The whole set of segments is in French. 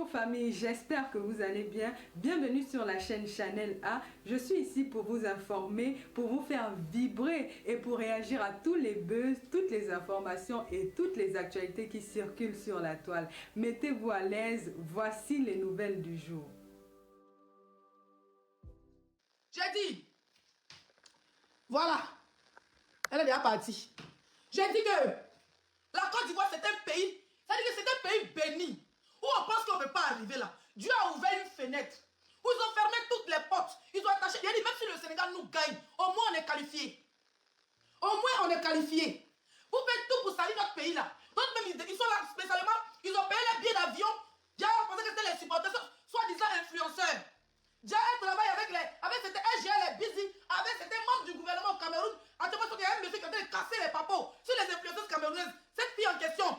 Bonjour famille, j'espère que vous allez bien. Bienvenue sur la chaîne Channel A. Je suis ici pour vous informer, pour vous faire vibrer et pour réagir à tous les buzz, toutes les informations et toutes les actualités qui circulent sur la toile. Mettez-vous à l'aise, voici les nouvelles du jour. J'ai dit, voilà, elle est déjà partie. J'ai dit que la Côte d'Ivoire c'est un pays, ça dit que c'est un pays béni, où on pense qu'on ne peut pas arriver là. Dieu a ouvert une fenêtre, où ils ont fermé toutes les portes, ils ont attaché. Il a dit même si le Sénégal nous gagne, au moins on est qualifié. Au moins on est qualifié. Vous faites tout pour salir notre pays là. D'autres même, ils sont là spécialement, ils ont payé les billets d'avion. Dieu a pensé que c'était les supporters, soi-disant influenceurs. Dieu travaille avec c'était SGL, Busy, avec c'était membre du gouvernement au Cameroun. À ce moment, il y a un monsieur qui a cassé les papos sur les influenceuses camerounaises. Cette fille en question,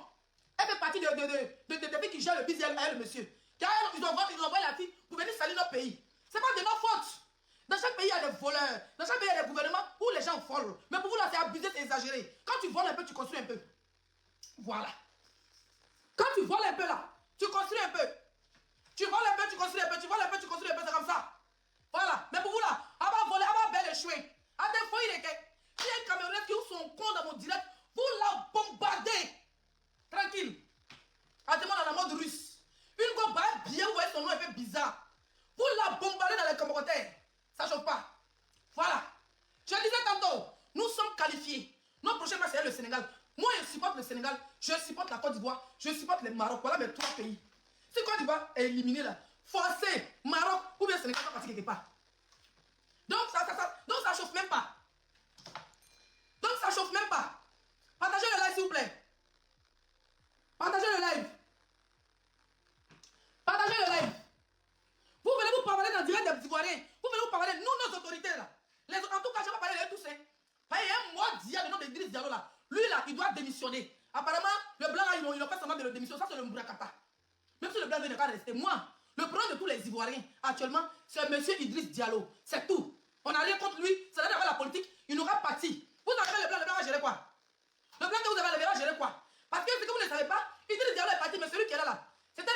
elle fait partie de filles qui gèrent le Busy, elle, monsieur. Car ils ont envoyé la fille pour venir salir notre pays. C'est pas de notre faute. Dans chaque pays, il y a des voleurs. Dans chaque pays, il y a des gouvernements où les gens volent. Mais pour vous, là, c'est abusé, c'est exagéré. Quand tu voles un peu, tu construis un peu. Voilà. Quand tu voles un peu, là, tu construis un peu. Tu voles un peu, tu construis un peu, tu voles un peu, tu construis un peu, c'est comme ça. Voilà. Mais pour vous là, à va voler, à va belle échouer. À des fois, il est que, si un Camerounais qui ouvre son compte dans mon direct, vous la bombardez. Tranquille. À demande dans la mode russe. Une go bien, vous voyez son nom un peu bizarre. Vous la bombardez dans les commentaires. Ça chauffe pas. Voilà. Je disais tantôt, nous sommes qualifiés. Notre prochain match, c'est le Sénégal. Moi, je supporte le Sénégal, je supporte la Côte d'Ivoire, je supporte le Maroc. Voilà mes trois pays. Si Côte d'Ivoire est éliminée là, forcé, Maroc ou bien Sénégal va partir quelque part. Donc ça chauffe même pas. Donc ça chauffe même pas. Partagez le live s'il vous plaît. Partagez le live. Partagez le live. Vous venez vous parler dans le direct des Ivoiriens. Vous venez vous parler, nous, nos autorités là. En tout cas, je ne vais pas parler de tous. Il y a un mot d'hier, le nom d'Idriss Diallo là. Lui là, il doit démissionner. Apparemment, le blanc là, ils n'ont pas seulement de le démissionner. Ça, c'est le Mourakata. Même si le blanc ne pas rester. Moi, le problème de tous les Ivoiriens actuellement, c'est monsieur Idriss Diallo. C'est tout. On n'a rien contre lui. C'est là avec la politique. Il n'aura pas parti. Vous avez le blanc va gérer quoi? Le blanc que vous avez, le va gérer quoi? Parce que ce que vous ne savez pas, Idriss Diallo est parti, mais celui qui est là. C'était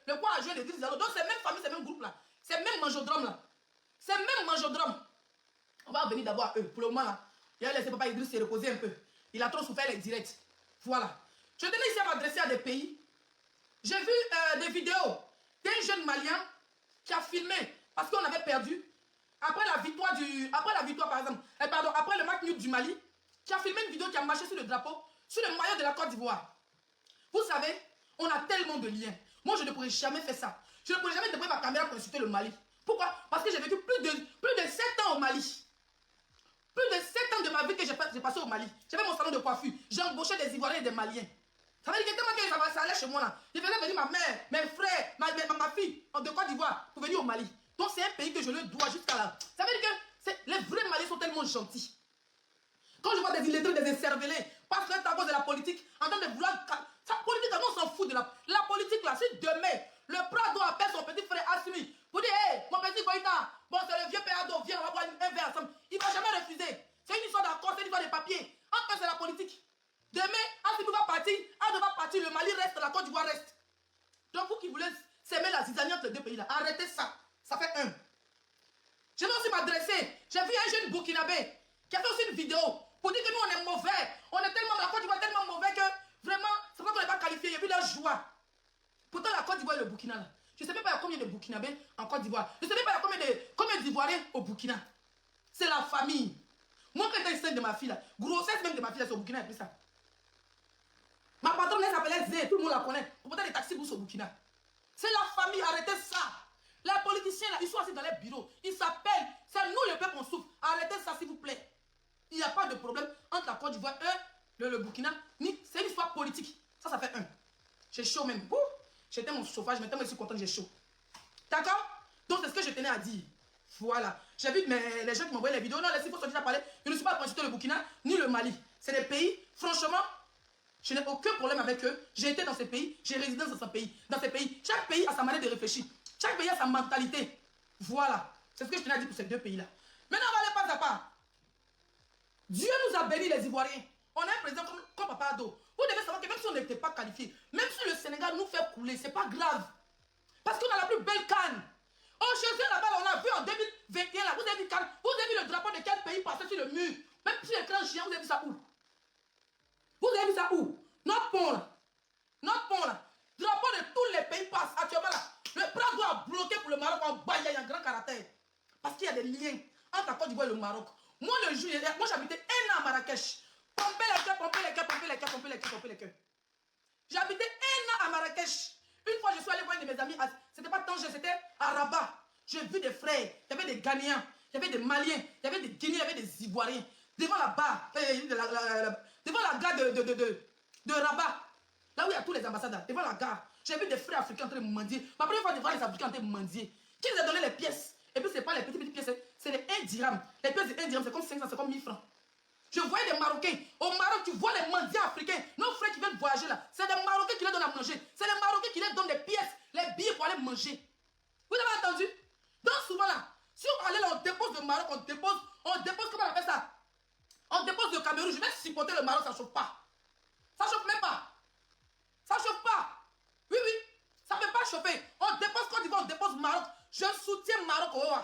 le quoi à jouer d'Idriss Diallo. Donc c'est même famille, c'est même groupe là. C'est même Manjodrome là. C'est même Manjodrome. On va venir d'abord à eux. Pour le moment là, il a laissé papa Idriss se reposer un peu. Il a trop souffert les directs. Voilà. Je tenais ici à m'adresser à des pays. J'ai vu des vidéos d'un jeune Malien qui a filmé parce qu'on avait perdu. Après la victoire par exemple, après le match nul du Mali, qui a filmé une vidéo qui a marché sur le drapeau, sur le maillot de la Côte d'Ivoire. Vous savez, on a tellement de liens. Moi, je ne pourrais jamais faire ça. Je ne pourrais jamais déployer ma caméra pour insulter le Mali. Pourquoi? Parce que j'ai vécu plus de 7 ans au Mali. Plus de 7 ans de ma vie que j'ai passé au Mali. J'avais mon salon de coiffure. J'ai embauché des Ivoiriens et des Maliens. Ça veut dire que tellement que ça allait chez moi là. Je faisais venir ma mère, mes frères, ma fille de Côte d'Ivoire pour venir au Mali. Donc c'est un pays que je le dois jusqu'à là. Ça veut dire que les vrais Maliens sont tellement gentils. Quand je vois des illettrés, des incervelés, parce que c'est à cause de la politique, en train de vouloir... Sa politique, on s'en fout de la politique là. Si demain, le Prado appelle son petit frère Assimi pour dire, hé, mon petit Goïta, bon c'est le vieux Péado, viens, on va boire un verre ensemble. Il ne va jamais refuser. C'est une histoire d'accord, c'est une histoire de papier. En fait, c'est la politique. Demain, Assimi va partir, Ado va partir, le Mali reste, la Côte d'Ivoire reste. Donc vous qui voulez s'aimer la zizanie entre les deux pays là, arrêtez ça. Ça fait un. Je vais aussi m'adresser. J'ai vu un jeune Burkinabé qui a fait aussi une vidéo pour dire que nous on est mauvais. On est tellement, la Côte d'Ivoire est tellement mauvais que vraiment, c'est pas qu'on n'est pas qualifié. Il y a vu la joie. Pourtant la Côte d'Ivoire et le Burkina là. Je ne sais même pas il y a combien de Burkinabés en Côte d'Ivoire. Je ne sais même pas il y a combien d'Ivoiriens au Burkina. C'est la famille. Moi quand j'étais enceinte de ma fille là, grossesse même de ma fille là, c'est au Burkina et puis ça. Ma patronne elle s'appelait Zé, tout le monde la connaît. Pourtant les taxis bourse au Burkina. C'est la famille, arrêtez ça. Les politiciens là, ils sont assis dans les bureaux. Ils s'appellent. C'est nous le peuple qu'on souffre. Arrêtez ça s'il vous plaît. Il n'y a pas de problème entre la Côte d'Ivoire et le Burkina. C'est une histoire politique. Ça fait un. J'ai chaud même. J'étais mon chauffage, maintenant je suis content, j'ai chaud. D'accord? Donc c'est ce que je tenais à dire. Voilà. J'ai vu les gens qui m'envoyaient les vidéos. Non, laissez-moi sortir à parler. Je ne suis pas pour insulter le Burkina ni le Mali. C'est des pays, franchement, je n'ai aucun problème avec eux. J'ai été dans ces pays, j'ai résidé dans ces pays. Chaque pays a sa manière de réfléchir. Chaque pays a sa mentalité. Voilà. C'est ce que je tenais à dire pour ces deux pays-là. Maintenant, on va aller pas à pas. Dieu nous a bénis les Ivoiriens. On a un président comme Papa Ado. Vous devez savoir que même si on n'était pas qualifié, même si le Sénégal nous fait couler, c'est pas grave. Parce qu'on a la plus belle canne. Oh, chez eux là-bas, on a vu en 2021, là, vous avez vu canne. Vous avez vu le drapeau de quel pays passer sur le mur? Même sur l'écran géant, vous avez vu ça où? Vous avez vu ça où? Notre pont là. Notre pont là. Drapeau de tous les pays passe actuellement là. Le bras doit bloquer pour le Maroc en bas, il y a un grand caractère. Parce qu'il y a des liens entre la Côte d'Ivoire et le Maroc. Moi, le juillet, moi j'habitais 1 an à Marrakech. Pompez les cœurs, pompez les cœurs, pompez les cœurs, pompez les cœurs, pompez les cœurs. J'habitais 1 an à Marrakech. Une fois, je suis allé voir une de mes amies. C'était pas Tanger, c'était à Rabat. J'ai vu des frères. Il y avait des Ghanéens, il y avait des Maliens, il y avait des Guinéens, il y avait des Ivoiriens. Devant la barre, devant la gare de Rabat. Là où il y a tous les ambassadeurs, devant la gare. J'ai vu des frères africains en train de mendier. Ma première fois de voir les Africains en train de mendier. Qui les a donné les pièces? Et puis, ce n'est pas les petites pièces, c'est les 1 dirham. Les pièces de 1 dirham, c'est comme 500, c'est comme 1000 francs. Je voyais des Marocains. Au Maroc, tu vois les mendiants africains. Nos frères qui viennent voyager là, c'est des Marocains qui leur donnent à manger. C'est les Marocains qui leur donnent des pièces, les billets pour aller manger. Vous avez entendu? Donc souvent là, si on allait là, on dépose le Maroc, on dépose, comment on appelle ça? On dépose le Cameroun. Je vais supporter le Maroc, ça ne chauffe pas. Ça ne chauffe même pas. Ça ne chauffe pas. Oui, oui. Ça ne peut pas chauffer. On dépose Côte d'Ivoire, on dépose Maroc. Je soutiens Maroc. Oh.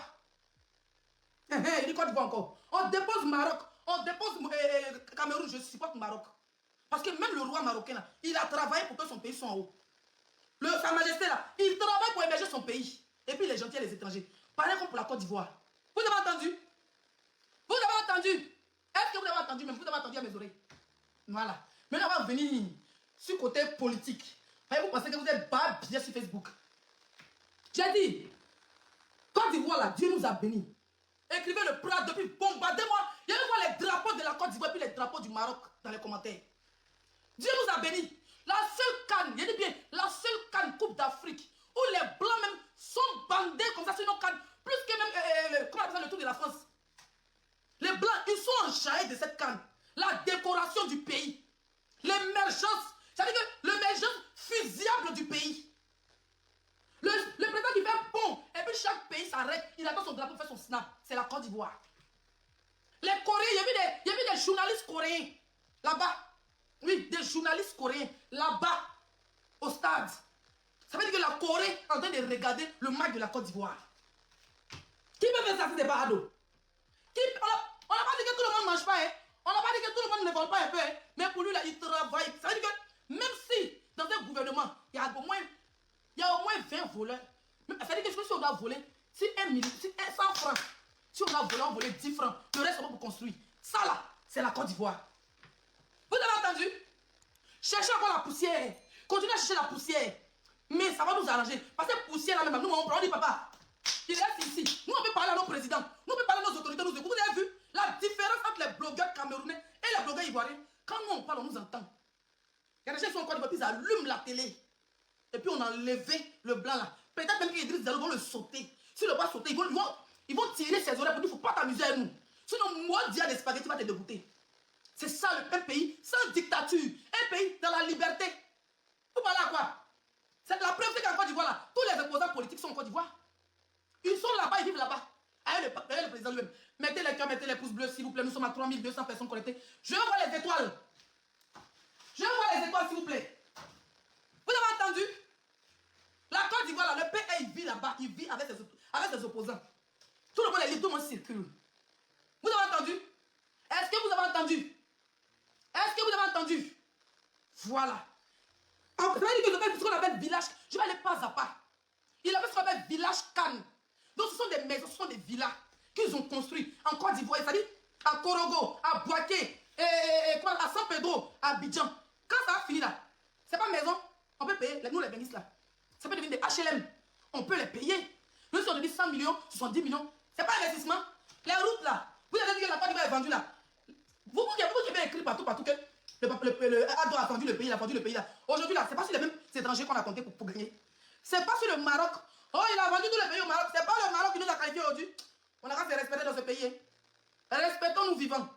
Il dit Côte d'Ivoire encore. On dépose Maroc. On dépose Cameroun. Je supporte Maroc. Parce que même le roi marocain, là, il a travaillé pour que son pays soit en haut. Sa Majesté, là, il travaille pour héberger son pays. Et puis les gentils et les étrangers. Pareil comme pour la Côte d'Ivoire. Vous avez entendu? Vous avez entendu? Est-ce que vous avez entendu? Même vous avez entendu à mes oreilles. Voilà. Maintenant, on va venir sur le côté politique. Vous pensez que vous êtes pas bien sur Facebook. J'ai dit, Côte d'Ivoire, là, Dieu nous a bénis. Écrivez le plat depuis, bombardez-moi. Il y a voir les drapeaux de la Côte d'Ivoire et puis les drapeaux du Maroc dans les commentaires. Dieu nous a bénis. La seule canne, il dit bien, la seule canne Coupe d'Afrique où les blancs même sont bandés comme ça sur nos cannes, plus que même, comment on appelle ça, le tour de la France. Les blancs, ils sont enjaillés de cette canne. La décoration du pays. L'émergence, c'est-à-dire que l'émergence fusible du pays. Le président qui fait un pont, et puis chaque pays s'arrête, il attend son drapeau pour faire son snap. C'est la Côte d'Ivoire. Les Coréens, il y a vu des journalistes coréens là-bas. Oui, des journalistes coréens là-bas, au stade. Ça veut dire que la Corée est en train de regarder le match de la Côte d'Ivoire. Qui peut faire ça si c'est pas Ado? On n'a pas dit que tout le monde ne mange pas, hein? On n'a pas dit que tout le monde ne vole pas un peu, hein? Mais pour lui, là, il travaille. Ça veut dire que même si dans un gouvernement, il y a au moins 20 voleurs, ça veut dire que si on doit voler, si 100 francs, si on doit voler, on voler 10 francs, le reste, on va pour construire. Ça là, c'est la Côte d'Ivoire. Vous avez entendu? Cherchez encore la poussière. Continuez à chercher la poussière. Mais ça va nous arranger. Parce que poussière là même, nous on dit papa, il reste ici. Nous on peut parler à nos présidents. Nous on peut parler à nos autorités. Vous avez vu la différence entre les blogueurs camerounais et les blogueurs ivoiriens? Quand nous on parle, on nous entend. Il y a des gens qui sont encore des papiers, ils allument la télé. Et puis on a enlevé le blanc là. Peut-être même qu'Idriss Diallo vont le sauter. Si le pas sauter, ils vont tirer ses oreilles pour dire il ne faut pas t'amuser avec nous. Sinon, moi, dire des spaghettis va te dégoûter. C'est ça un pays sans dictature. Un pays dans la liberté. Vous parlez à quoi? C'est la preuve qu'en Côte d'Ivoire, là, tous les opposants politiques sont en Côte d'Ivoire. Ils sont là-bas, ils vivent là-bas. Avec le président lui-même. Mettez les cœurs, mettez les pouces bleus, s'il vous plaît. Nous sommes à 3200 personnes connectées. Je veux voir les étoiles. Je veux voir les étoiles, s'il vous plaît. Vous avez entendu? La Côte d'Ivoire, là, le pays, il vit là-bas. Il vit avec ses opposants. Tout le monde est libre, tout le monde circule. Vous avez entendu? Est-ce que vous avez entendu? Est-ce que vous avez entendu? Voilà. Ça veut dire que je vais faire ce qu'on appelle village. Je vais aller pas à pas. Il a fait ce qu'on appelle village Cannes. Donc ce sont des maisons, ce sont des villas qu'ils ont construits en Côte d'Ivoire. C'est-à-dire à Korogo, à Boaké, à San Pedro, à Abidjan. Quand ça va finir là, c'est pas maison. On peut payer, nous les bénisses là. Ça peut devenir des HLM. On peut les payer. Nous, si on dit 100 millions, 70 millions, c'est pas investissement. Les routes là, vous avez dit que la Côte d'Ivoire est vendue là. Vous qui avez écrit partout que le Ado a vendu le pays, il a vendu le pays là. Aujourd'hui là, c'est pas sur les mêmes étrangers qu'on a compté pour gagner. C'est pas sur le Maroc. Oh, il a vendu tous les pays au Maroc. C'est pas le Maroc qui nous a qualifiés aujourd'hui. On a qu'à se respecter dans ce pays. Respectons-nous vivants.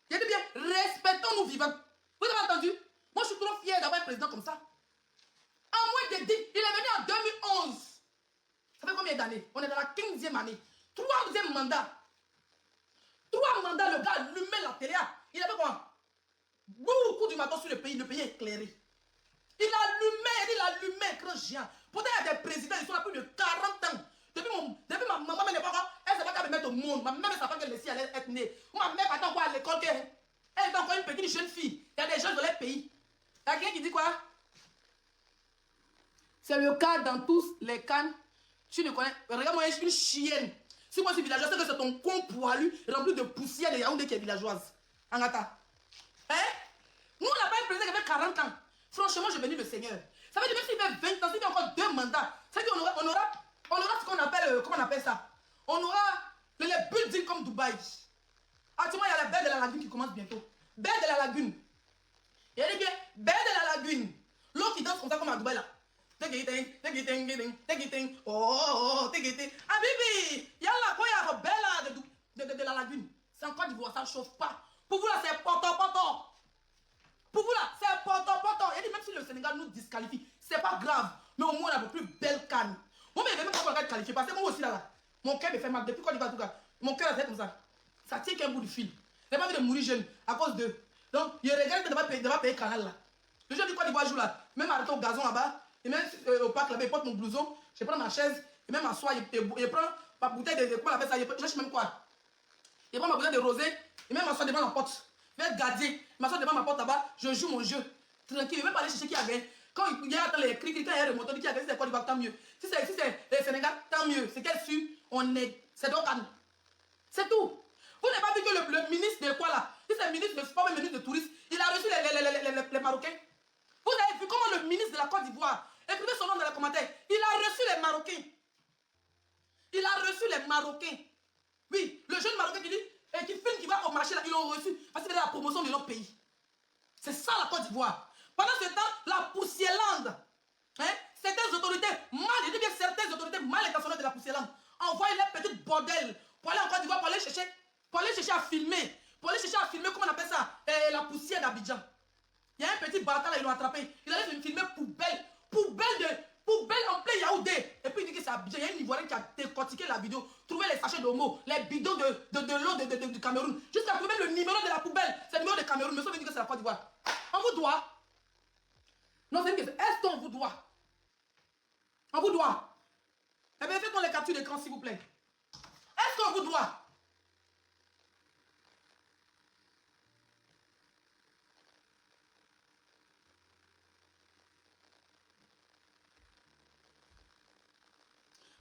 J'ai dit bien, respectons-nous vivants. Vous avez entendu? Moi, je suis trop fier d'avoir un président comme ça. En moins de 10, il est venu en 2011. Ça fait combien d'années? On est dans la 15e année. 3e mandat. 3 mandats, le gars allumait la télé. Il avait quoi? Beaucoup du matin sur le pays est éclairé. Il allumait, grand géant. Pourtant, il y a des présidents, ils sont là plus de 40 ans. Depuis ma maman, mes parents, elle ne sait pas qu'elle me mettre au monde. Ma mère ne savait pas qu'elle allait être née. Ma mère va encore à l'école. Elle est encore une petite jeune fille. Il y a des jeunes dans les pays. Il y a quelqu'un qui dit quoi? C'est le cas dans tous les cannes. Tu ne connais. Regarde, moi, je suis une chienne. Si moi je suis villageoise, c'est que c'est ton con poilu rempli de poussière de Yaoundé qui est villageoise. Angata. Hein? Nous, on n'a pas un président qui avait 40 ans. Franchement, je bénis le Seigneur. Ça veut dire même s'il fait 20 ans, s'il fait encore 2 mandats, ça veut dire qu'on aura ce qu'on appelle, comment on appelle ça? On aura les buildings comme Dubaï. Actuellement, il y a la baie de la lagune qui commence bientôt. Baie de la lagune. Il y a dit bien, baie de la lagune. L'eau qui danse comme ça comme à Dubaï là. Oh, ah bibi, il y a la quoi, il y a belle de la lagune. C'est en Côte d'Ivoire, ça ne chauffe pas. Pour vous là, c'est poto. Pour vous là, c'est poto. Il dit même si le Sénégal nous disqualifie, c'est pas grave. Mais au moins on a de plus belles cannes. Moi, mais même pas pour qualifier parce que moi aussi là, mon cœur me fait mal. Depuis Côte d'Ivoire en tout cas, mon cœur c'est comme ça. Ça tient qu'un bout de fil. J'ai pas envie de mourir jeune à cause d'eux. Donc, il regarde de ne pas payer canal là. Le jeune du Côte d'Ivoire joue là, même arrêté au gazon là-bas. Et même au parc là-bas, il porte mon blouson, je prends ma chaise, et même m'assois, il prend ma bouteille de. Comment on appelle ça? Je cherche même quoi? Il prend ma bouteille de rosé, et même m'assoit devant la porte. Je vais garder, m'assoit devant ma porte là-bas, je joue mon jeu. Tranquille, je vais pas aller chercher qui a gagné. Quand il y a les cris, quand il y a le moteur qui a gagné, c'est Côte d'Ivoire, tant mieux. Si c'est le Sénégal, tant mieux. C'est qu'elle suit, on est. C'est donc à nous. C'est tout. Vous n'avez pas vu que le ministre de quoi là? Si c'est le ministre de sport, le ministre de tourisme, il a reçu les Marocains. Vous avez vu comment le ministre de la Côte d'Ivoire, écrivez son nom dans les commentaires, il a reçu les Marocains. Il a reçu les Marocains. Oui, le jeune Marocain qui dit, et qui filme, qui va au marché là, ils l'ont reçu parce qu'il a la promotion de notre pays. C'est ça la Côte d'Ivoire. Pendant ce temps, la poussière-lande, certaines autorités mal, je dis bien certaines autorités mal intentionnées de la poussière-lande, envoient les petits bordels pour aller en Côte d'Ivoire, pour aller chercher à filmer, comment on appelle ça, la poussière d'Abidjan. Il y a un petit bâtard là, ils l'ont attrapé. Il allait filmer poubelle en plein Yaoundé. Et puis il dit que c'est Abidjan. Il y a un Ivoirien qui a décortiqué la vidéo, trouvé les sachets d'homo, les bidons de l'eau du Cameroun, jusqu'à trouver le numéro de la poubelle. C'est le numéro de Cameroun. Mais ça veut dire que c'est la Côte d'Ivoire. On vous doit. Non, c'est une question. Est-ce qu'on vous doit? On vous doit. Eh bien, faites-moi les captures d'écran, s'il vous plaît. Est-ce qu'on vous doit?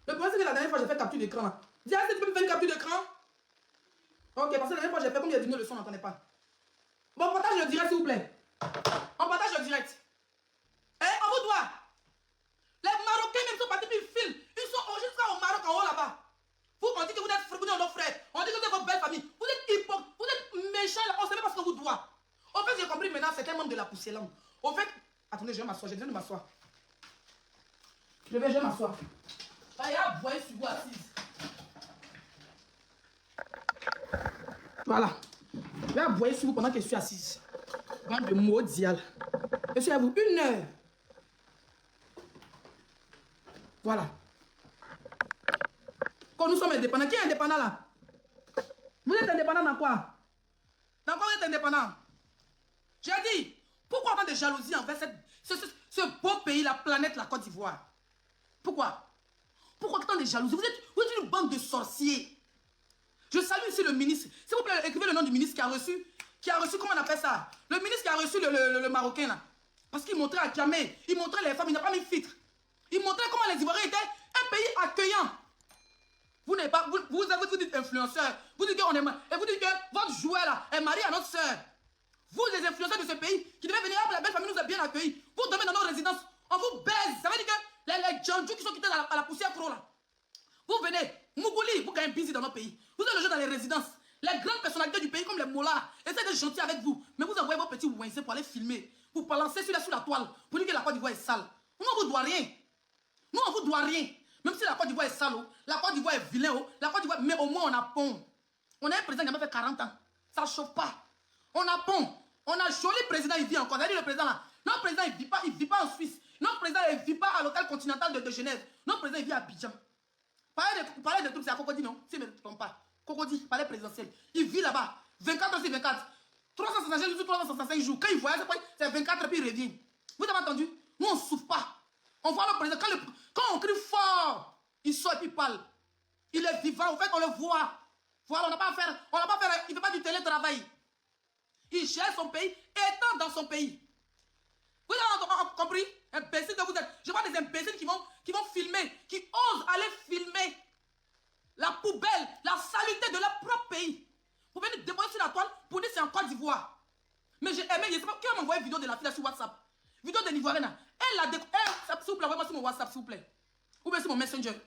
Le problème, c'est que la dernière fois, j'ai fait capture d'écran là. Dis, est-ce que tu peux me faire une capture d'écran? Ok, parce que la dernière fois, j'ai fait comme il y a diminué le son, on n'entendait pas. Bon, on partage le direct, s'il vous plaît. On partage le direct. On vous doit. Les Marocains même sont partis, puis ils filment. Ils sont jusqu'au Maroc en haut là-bas. Vous, on dit que vous êtes nos frères. On dit que vous êtes votre belle famille. Vous êtes hypocrite. Vous êtes méchants là. On ne sait pas ce qu'on vous doit. Au fait, j'ai compris maintenant, c'est un membre de la poussière là. Au fait, attendez, je vais m'asseoir. J'ai besoin de m'asseoir. Je vais m'asseoir. Ah, il y a voyez sur vous assise. Voilà. Je vais aboyer sur vous pendant que je suis assise. Bande de maudits. Je suis à vous 1 heure. Voilà. Quand nous sommes indépendants, qui est indépendant là? Vous êtes indépendant dans quoi? Dans quoi vous êtes indépendant? J'ai dit, pourquoi avoir de jalousie envers ce beau pays, la planète, la Côte d'Ivoire? Pourquoi? Pourquoi tant de jalousie? Vous êtes une bande de sorciers. Je salue ici le ministre. S'il vous plaît, écrivez le nom du ministre qui a reçu, comment on appelle ça? Le ministre qui a reçu le Marocain là. Parce qu'il montrait à Kiamé, il montrait les femmes, il n'a pas mis filtre. Il montrait comment les Ivoiriens étaient un pays accueillant. Vous n'avez pas, vous dites influenceur, vous dites qu'on est mal, et vous dites que votre joueur là est marié à notre soeur. Vous, les influenceurs de ce pays, qui devaient venir, la belle famille nous a bien accueillis. Vous dormez dans nos résidences, on vous baise. Ça veut dire que les Djandjou qui sont quittés à la poussière pro là. Vous venez, Mougouli, vous gagnez busy dans nos pays. Vous êtes le jeu dans les résidences. Les grandes personnalités du pays comme les Mollahs essaient d'être gentils avec vous. Mais vous envoyez vos petits ouinsés pour aller filmer, pour balancer sur la toile, pour dire que la Côte d'Ivoire est sale. Nous, on ne vous doit rien. Nous, on ne vous doit rien. Même si la Côte d'Ivoire est sale, la Côte d'Ivoire est vilain, la Côte d'Ivoire, mais au moins on a pont. On a un président qui a fait 40 ans. Ça ne chauffe pas. On a pont. On a joli président, il vit encore. C'est-à-dire le président là. Notre président, il vit pas en Suisse. Notre président, il ne vit pas à l'hôtel continental de Genève. Notre président, il vit à Abidjan. Parler de trucs, c'est à Cocody, non? Si je ne me trompe pas. Cocody, palais présidentiel. Il vit là-bas. 24 heures sur 24. 365 jours, 365 jours. Quand il voyage, c'est 24 heures, puis il revient. Vous avez entendu? Nous, on ne souffre pas. On voit le président, quand on crie fort, il sort et puis il parle. Il est vivant, en fait, on le voit. Voilà, on n'a pas à faire, il ne fait pas du télétravail. Il gère son pays, étant dans son pays. Vous avez compris? Imbécile que vous êtes. Je vois des imbéciles qui vont filmer, qui osent aller filmer la poubelle, la saleté de leur propre pays. Pour venir déposer sur la toile pour dire que c'est en Côte d'Ivoire. Mais j'ai aimé, je ne sais pas qui m'a envoyé une vidéo de la fille sur WhatsApp. Vidéo de l'Ivoirienne. Elle l'a découvert. S'il vous plaît, envoyez-moi sur mon WhatsApp, s'il vous plaît. Ou bien sur mon Messenger.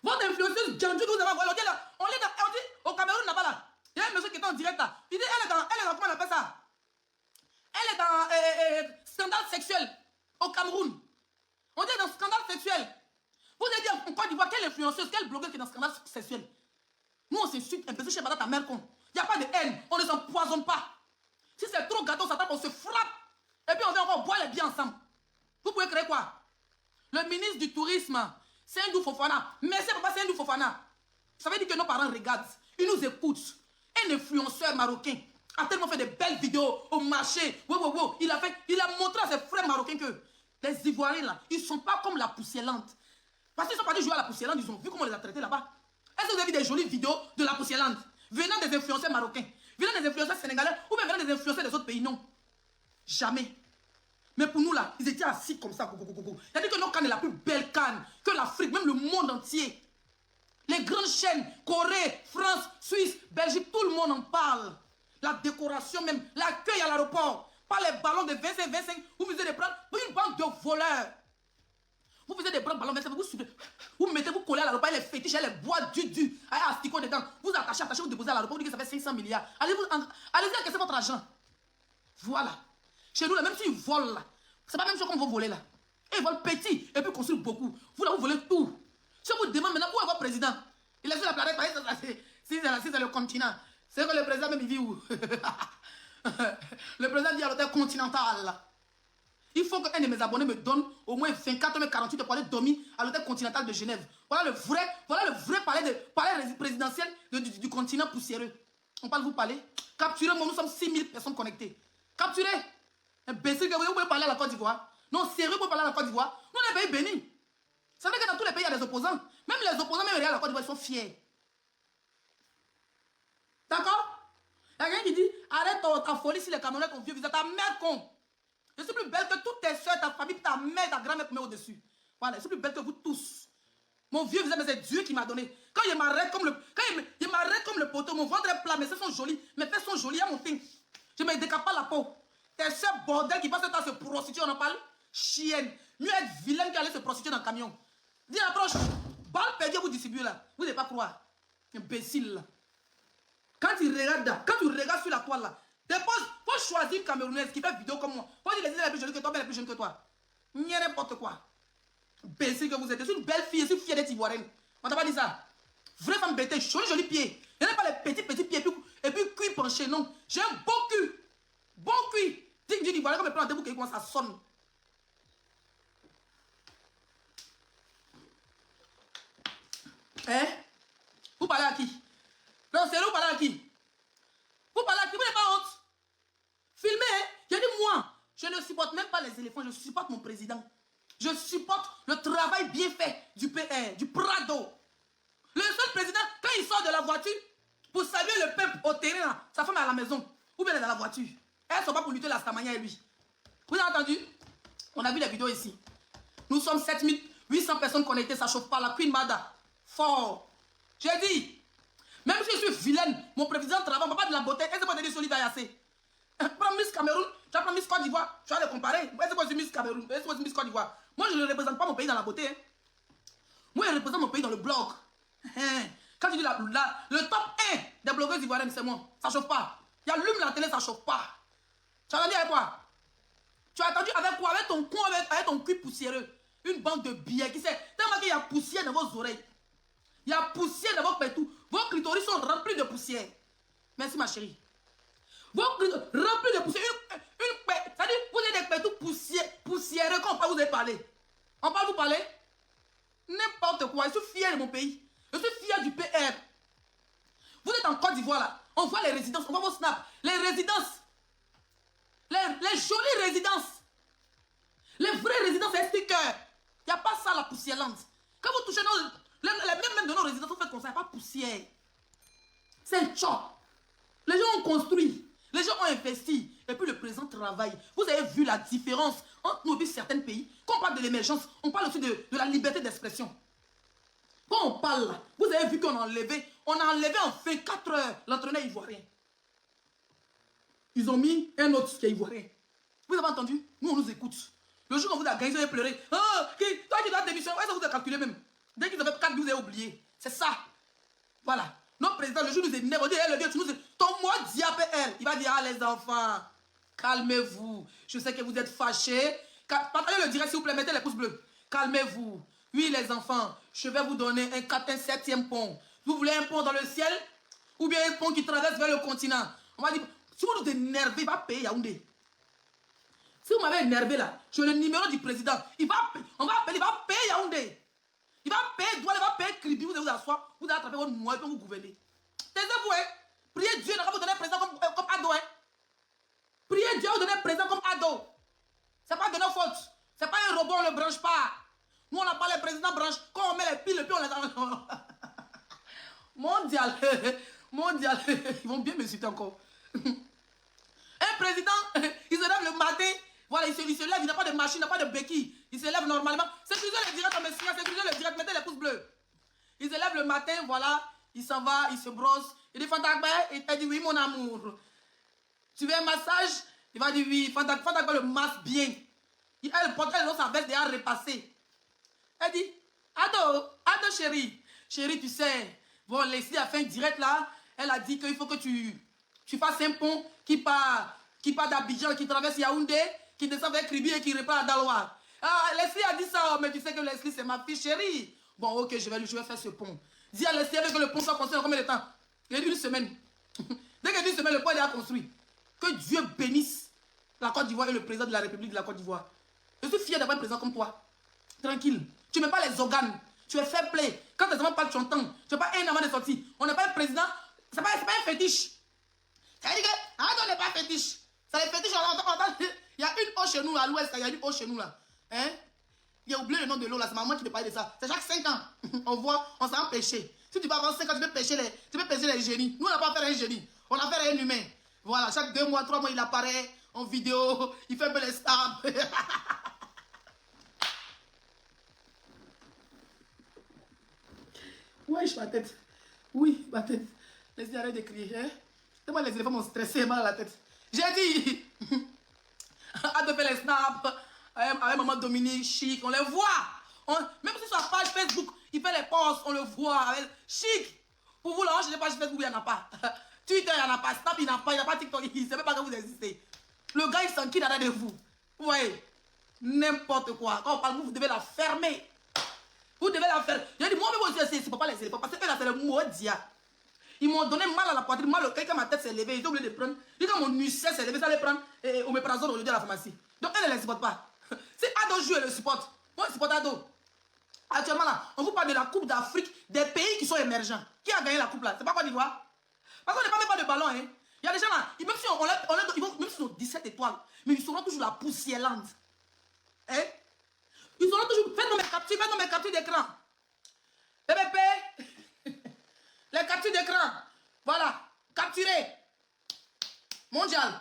Votre influenceuse Djandju que vous avez envoyé, on dit au Cameroun là-bas là. Il y a un monsieur qui est en direct là. Il dit elle est dans comment on appelle ça? Elle est dans scandale sexuel au Cameroun. On dit dans scandale sexuel. Vous avez dit en Côte d'Ivoire, quelle influenceuse, quel blogueur qui est dans scandale sexuel? Nous on s'insulte un peu chez ta mère con. Il n'y a pas de haine, on ne s'empoisonne pas. Si c'est trop gâteau, ça tape, on se frappe. Et puis on vient encore boire les biens ensemble. Vous pouvez créer quoi? Le ministre du tourisme, c'est Sendou Fofana. Merci papa Sendou Fofana. Ça veut dire que nos parents regardent, ils nous écoutent. Un influenceur marocain a tellement fait de belles vidéos au marché. Wow. Il a montré à ses frères marocains que les Ivoiriens là, ils ne sont pas comme la poussière-lente. Parce qu'ils sont partis jouer à la poussière-lente, ils ont vu comment on les a traités là-bas. Est-ce que vous avez vu des jolies vidéos de la poussière-lente venant des influenceurs marocains, venant des influenceurs sénégalais ou même venant des influenceurs des autres pays? Non. Jamais. Mais pour nous là, ils étaient assis comme ça. C'est-à-dire que notre canne est la plus belle canne que l'Afrique, même le monde entier. Les grandes chaînes, Corée, France, Suisse, Belgique, tout le monde en parle. La décoration même, l'accueil à l'aéroport, pas les ballons de 25, vous faisiez des prendre pour une bande de voleurs. Vous faisiez des ballons, vous mettez, vous collez à l'aéroport, les fétiches, les bois du, avec asticot dedans. Vous attachez, vous déposez à l'aéroport, vous dites que ça fait 500 milliards. Allez-y encaisser votre argent. Voilà. Chez nous, là, même s'ils volent, là, c'est pas même chose qu'on va voler là. Et ils volent petit et puis construisent beaucoup. Vous là, vous volez tout. Si on vous demande maintenant où est votre président, il est sur la planète, si c'est le continent. C'est que le président même il vit où? Le président dit à l'hôtel continental. Il faut qu'un de mes abonnés me donne au moins 24 ou 48 pour aller dormir à l'hôtel continental de Genève. Voilà le vrai palais présidentiel du continent poussiéreux. On parle vous parler. Capturez-moi, nous sommes 6000 personnes connectées. Capturez. Imbécile que vous pouvez parler à la Côte d'Ivoire. Non, sérieux, vous pouvez parler à la Côte d'Ivoire. Nous, on est pays bénis. C'est vrai que dans tous les pays, il y a des opposants. Même les opposants, même à la Côte d'Ivoire, ils sont fiers. D'accord? Il y a quelqu'un qui dit, arrête ta folie si les Camerounais ton vieux visage, ta mère con. Je suis plus belle que toutes tes soeurs, ta famille, ta mère, ta grand-mère qui met au-dessus. Voilà, je suis plus belle que vous tous. Mon vieux visage, c'est Dieu qui m'a donné. Quand il m'arrête comme le poteau, mon ventre est plat, mes seins sont jolis, mes fesses sont jolies, à mon teint. Je me décape pas la peau. Tes soeurs bordel qui passent le temps à se prostituer, on en parle? Chienne. Mieux être vilaine qu'aller se prostituer dans le camion. Dis approche. Balle perdue, vous distribuez là. Vous n'allez pas croire. Imbécile là. Quand tu regardes sur la toile là, dépose, faut choisir une Camerounaise qui fait vidéo comme moi. Faut dire les idées les plus jolies que toi, mais les plus jeunes que toi. N'y a n'importe quoi. Imbécile que vous êtes. Je suis une belle fille, je suis fière d'être ivoirienne. On t'a pas dit ça? Vraie femme bêtée, jolis pieds. Il n'y a pas les petits pieds et puis cul penché, non. J'ai un beau cul. Bon cul. Digne du ivoirien, comme me prend un debout et comment ça sonne. Hein? Vous parlez à qui? Non, c'est là, vous parlez à qui? Vous parlez à qui? Vous n'avez pas honte? Filmez, hein? J'ai dit moi, je ne supporte même pas les éléphants, je supporte mon président. Je supporte le travail bien fait du PR, du Prado. Le seul président, quand il sort de la voiture, pour saluer le peuple au terrain, sa femme est à la maison, ou bien elle est dans la voiture. Elles ne sont pas pour lutter la Stamania et lui. Vous avez entendu? On a vu les vidéos ici. Nous sommes 7800 personnes connectées, ça ne chauffe pas. La Queen Mada, fort. J'ai dit, même si je suis vilaine, mon président travaille, on ne va pas de la beauté. Est-ce que vous avez dit Solida Yassé? Prends Miss Cameroun, tu vas prendre Miss Côte d'Ivoire, tu vas les comparer. Est-ce que c'est Miss Cameroun? Est-ce que c'est Miss Côte d'Ivoire? Moi, je ne représente pas mon pays dans la beauté. Hein. Moi, je représente mon pays dans le blog. Quand tu dis le top 1 des blogueurs ivoiriennes, c'est moi. Ça ne chauffe pas. Il y a l'hume la télé, ça ne chauffe pas. Tu as attendu avec quoi? Tu as attendu avec quoi? Avec ton con, avec ton cul poussiéreux. Une bande de billets qui sait. Tellement qu'il y a poussière dans vos oreilles. Il y a poussière dans vos pétous. Vos clitoris sont remplis de poussière. Merci ma chérie. Vos clitoris remplis de poussière. C'est-à-dire, vous avez des pétous poussiéreux quand on vous parler. On peut vous parler? N'importe quoi. Je suis fier de mon pays. Je suis fier du PR. Vous êtes en Côte d'Ivoire là. On voit les résidences. On voit vos snaps. Les résidences. Les jolies résidences. Les vraies résidences, c'est sticker. Il n'y a pas ça, la poussière lente. Quand vous touchez même de nos résidences, vous faites comme ça, il n'y a pas de poussière. C'est un chop. Les gens ont construit. Les gens ont investi. Et puis le président travaille. Vous avez vu la différence entre nous et certains pays. Quand on parle de l'émergence, on parle aussi de la liberté d'expression. Quand on parle là, vous avez vu qu'on a enlevé en 24 heures l'entraîneur ivoirien. Ils ont mis un autre qui est ivoirien. Vous avez entendu? Nous, on nous écoute. Le jour où vous avez gagné, vous avez pleuré. Ah, toi, tu dois démissionner. Ouais, ça vous a calculé même. Dès qu'ils avaient 4 vous avez oublié. C'est ça. Voilà. Notre président, le jour où nous énerve, on dit, le Dieu, tu nous dis, ton mot diable, il va dire, ah, les enfants, calmez-vous. Je sais que vous êtes fâchés. Partagez le direct, s'il vous plaît, mettez les pouces bleus. Calmez-vous. Oui, les enfants, je vais vous donner un 7e pont. Vous voulez un pont dans le ciel? Ou bien un pont qui traverse vers le continent? On va dire, si vous nous énervez, il va payer Yaoundé. Si vous m'avez énervé là, j'ai le numéro du président. On va appeler, il va payer Yaoundé. Il va payer Douala, il va payer Kribi. Vous allez vous asseoir, vous allez attraper votre noix et puis vous gouvernez. Taisez-vous, hein. Priez Dieu, il va vous donner un président comme Ado, hein. Priez Dieu, vous donner un président comme Ado. C'est pas de nos fautes. C'est pas un robot, on ne le branche pas. Nous, on n'a pas les présidents branches. Quand on met les piles, puis on les a. Mondial. Mondial. Ils vont bien me citer encore. Un président, il se lève le matin. Voilà, il se lève, il n'a pas de machine, il n'a pas de béquille. Il se lève normalement. Sécurisez le direct, sécurisez le direct, mettez les pouces bleus. Il se lève le matin, voilà, il s'en va, il se brosse. Il dit Fantagba, il dit oui, mon amour. Tu veux un massage? Il va dire oui, Fantagba le masse bien. Elle porte sa veste déjà repassée. Elle dit Ado chérie. Chérie, tu sais, bon, Leslie a fait un direct là. Elle a dit qu'il faut que tu fasses un pont qui part d'Abidjan, qui traverse Yaoundé, qui descend vers Kribi et qui repart à Daloa. Ah, Leslie a dit ça, mais tu sais que Leslie, c'est ma fille chérie. Bon, ok, je vais faire ce pont. Dis à Leslie que le pont soit construit en combien de temps? Il y a une semaine. Dès qu'il y a une semaine, le pont est déjà construit. Que Dieu bénisse la Côte d'Ivoire et le président de la République de la Côte d'Ivoire. Je suis fier d'avoir un président comme toi. Tranquille. Tu ne mets pas les organes. Tu es fair play. Quand tes enfants parlent, tu entends. Tu n'as pas un avant de sortir. On n'est pas un président. Ce n'est pas un fétiche. Ça veut dire que on n'est pas fétiche. Ça les fétiche, on entend. Il y a une eau chez nous à l'ouest, il y a une eau chez nous là. Hein? Il a oublié le nom de l'eau là, c'est maman qui me parlait de ça. C'est chaque 5 ans. On voit, on s'en pêcher. Si tu vas avoir 5 ans, tu peux pêcher les génies. Nous, on n'a pas affaire à un génie. On a affaire à un humain. Voilà, chaque 2 mois, 3 mois, il apparaît en vidéo. Il fait un peu les stars. Wesh, ma tête. Oui, ma tête. Laisse-moi arrêter de crier. Hein? Moi, les éléphants m'ont stressé, mal à la tête. J'ai dit, hâte de faire les snaps avec maman Dominique, Chic, on les voit. Même si sur la page Facebook, il fait les posts, on le voit. Chic. Pour vous, là, je n'ai pas page Facebook, il n'y en a pas. Twitter, il n'y en a pas. Snap, il n'y en a pas. Il n'y a pas TikTok, il ne sait même pas que vous existez. Le gars, il s'enquille derrière de vous. Vous voyez, n'importe quoi. Quand on parle, vous devez la fermer. Vous devez la faire. J'ai dit, moi-même aussi, c'est pas les éléphants. Parce que là, c'est le maudit. Ils m'ont donné mal à la poitrine, mal au cœur, quand ma tête s'est levée, ils ont oublié de prendre. Et quand mon UCS s'est levé, ça allait prendre au méprazole aujourd'hui à la pharmacie. Donc elle ne les supporte pas. Si Ado joue, elle le supporte. Moi, je supporte Ado. Actuellement là, on vous parle de la Coupe d'Afrique des pays qui sont émergents. Qui a gagné la Coupe là? C'est pas Côte d'Ivoire? Parce qu'on n'est pas même pas de ballon. Hein. Il y a des gens là, même si ils vont même sur 17 étoiles, mais ils seront toujours la poussière lente. Hein? Ils seront toujours. Faites-nous mes captures d'écran. PPP. Les captures d'écran. Voilà. Capturez. Mondial.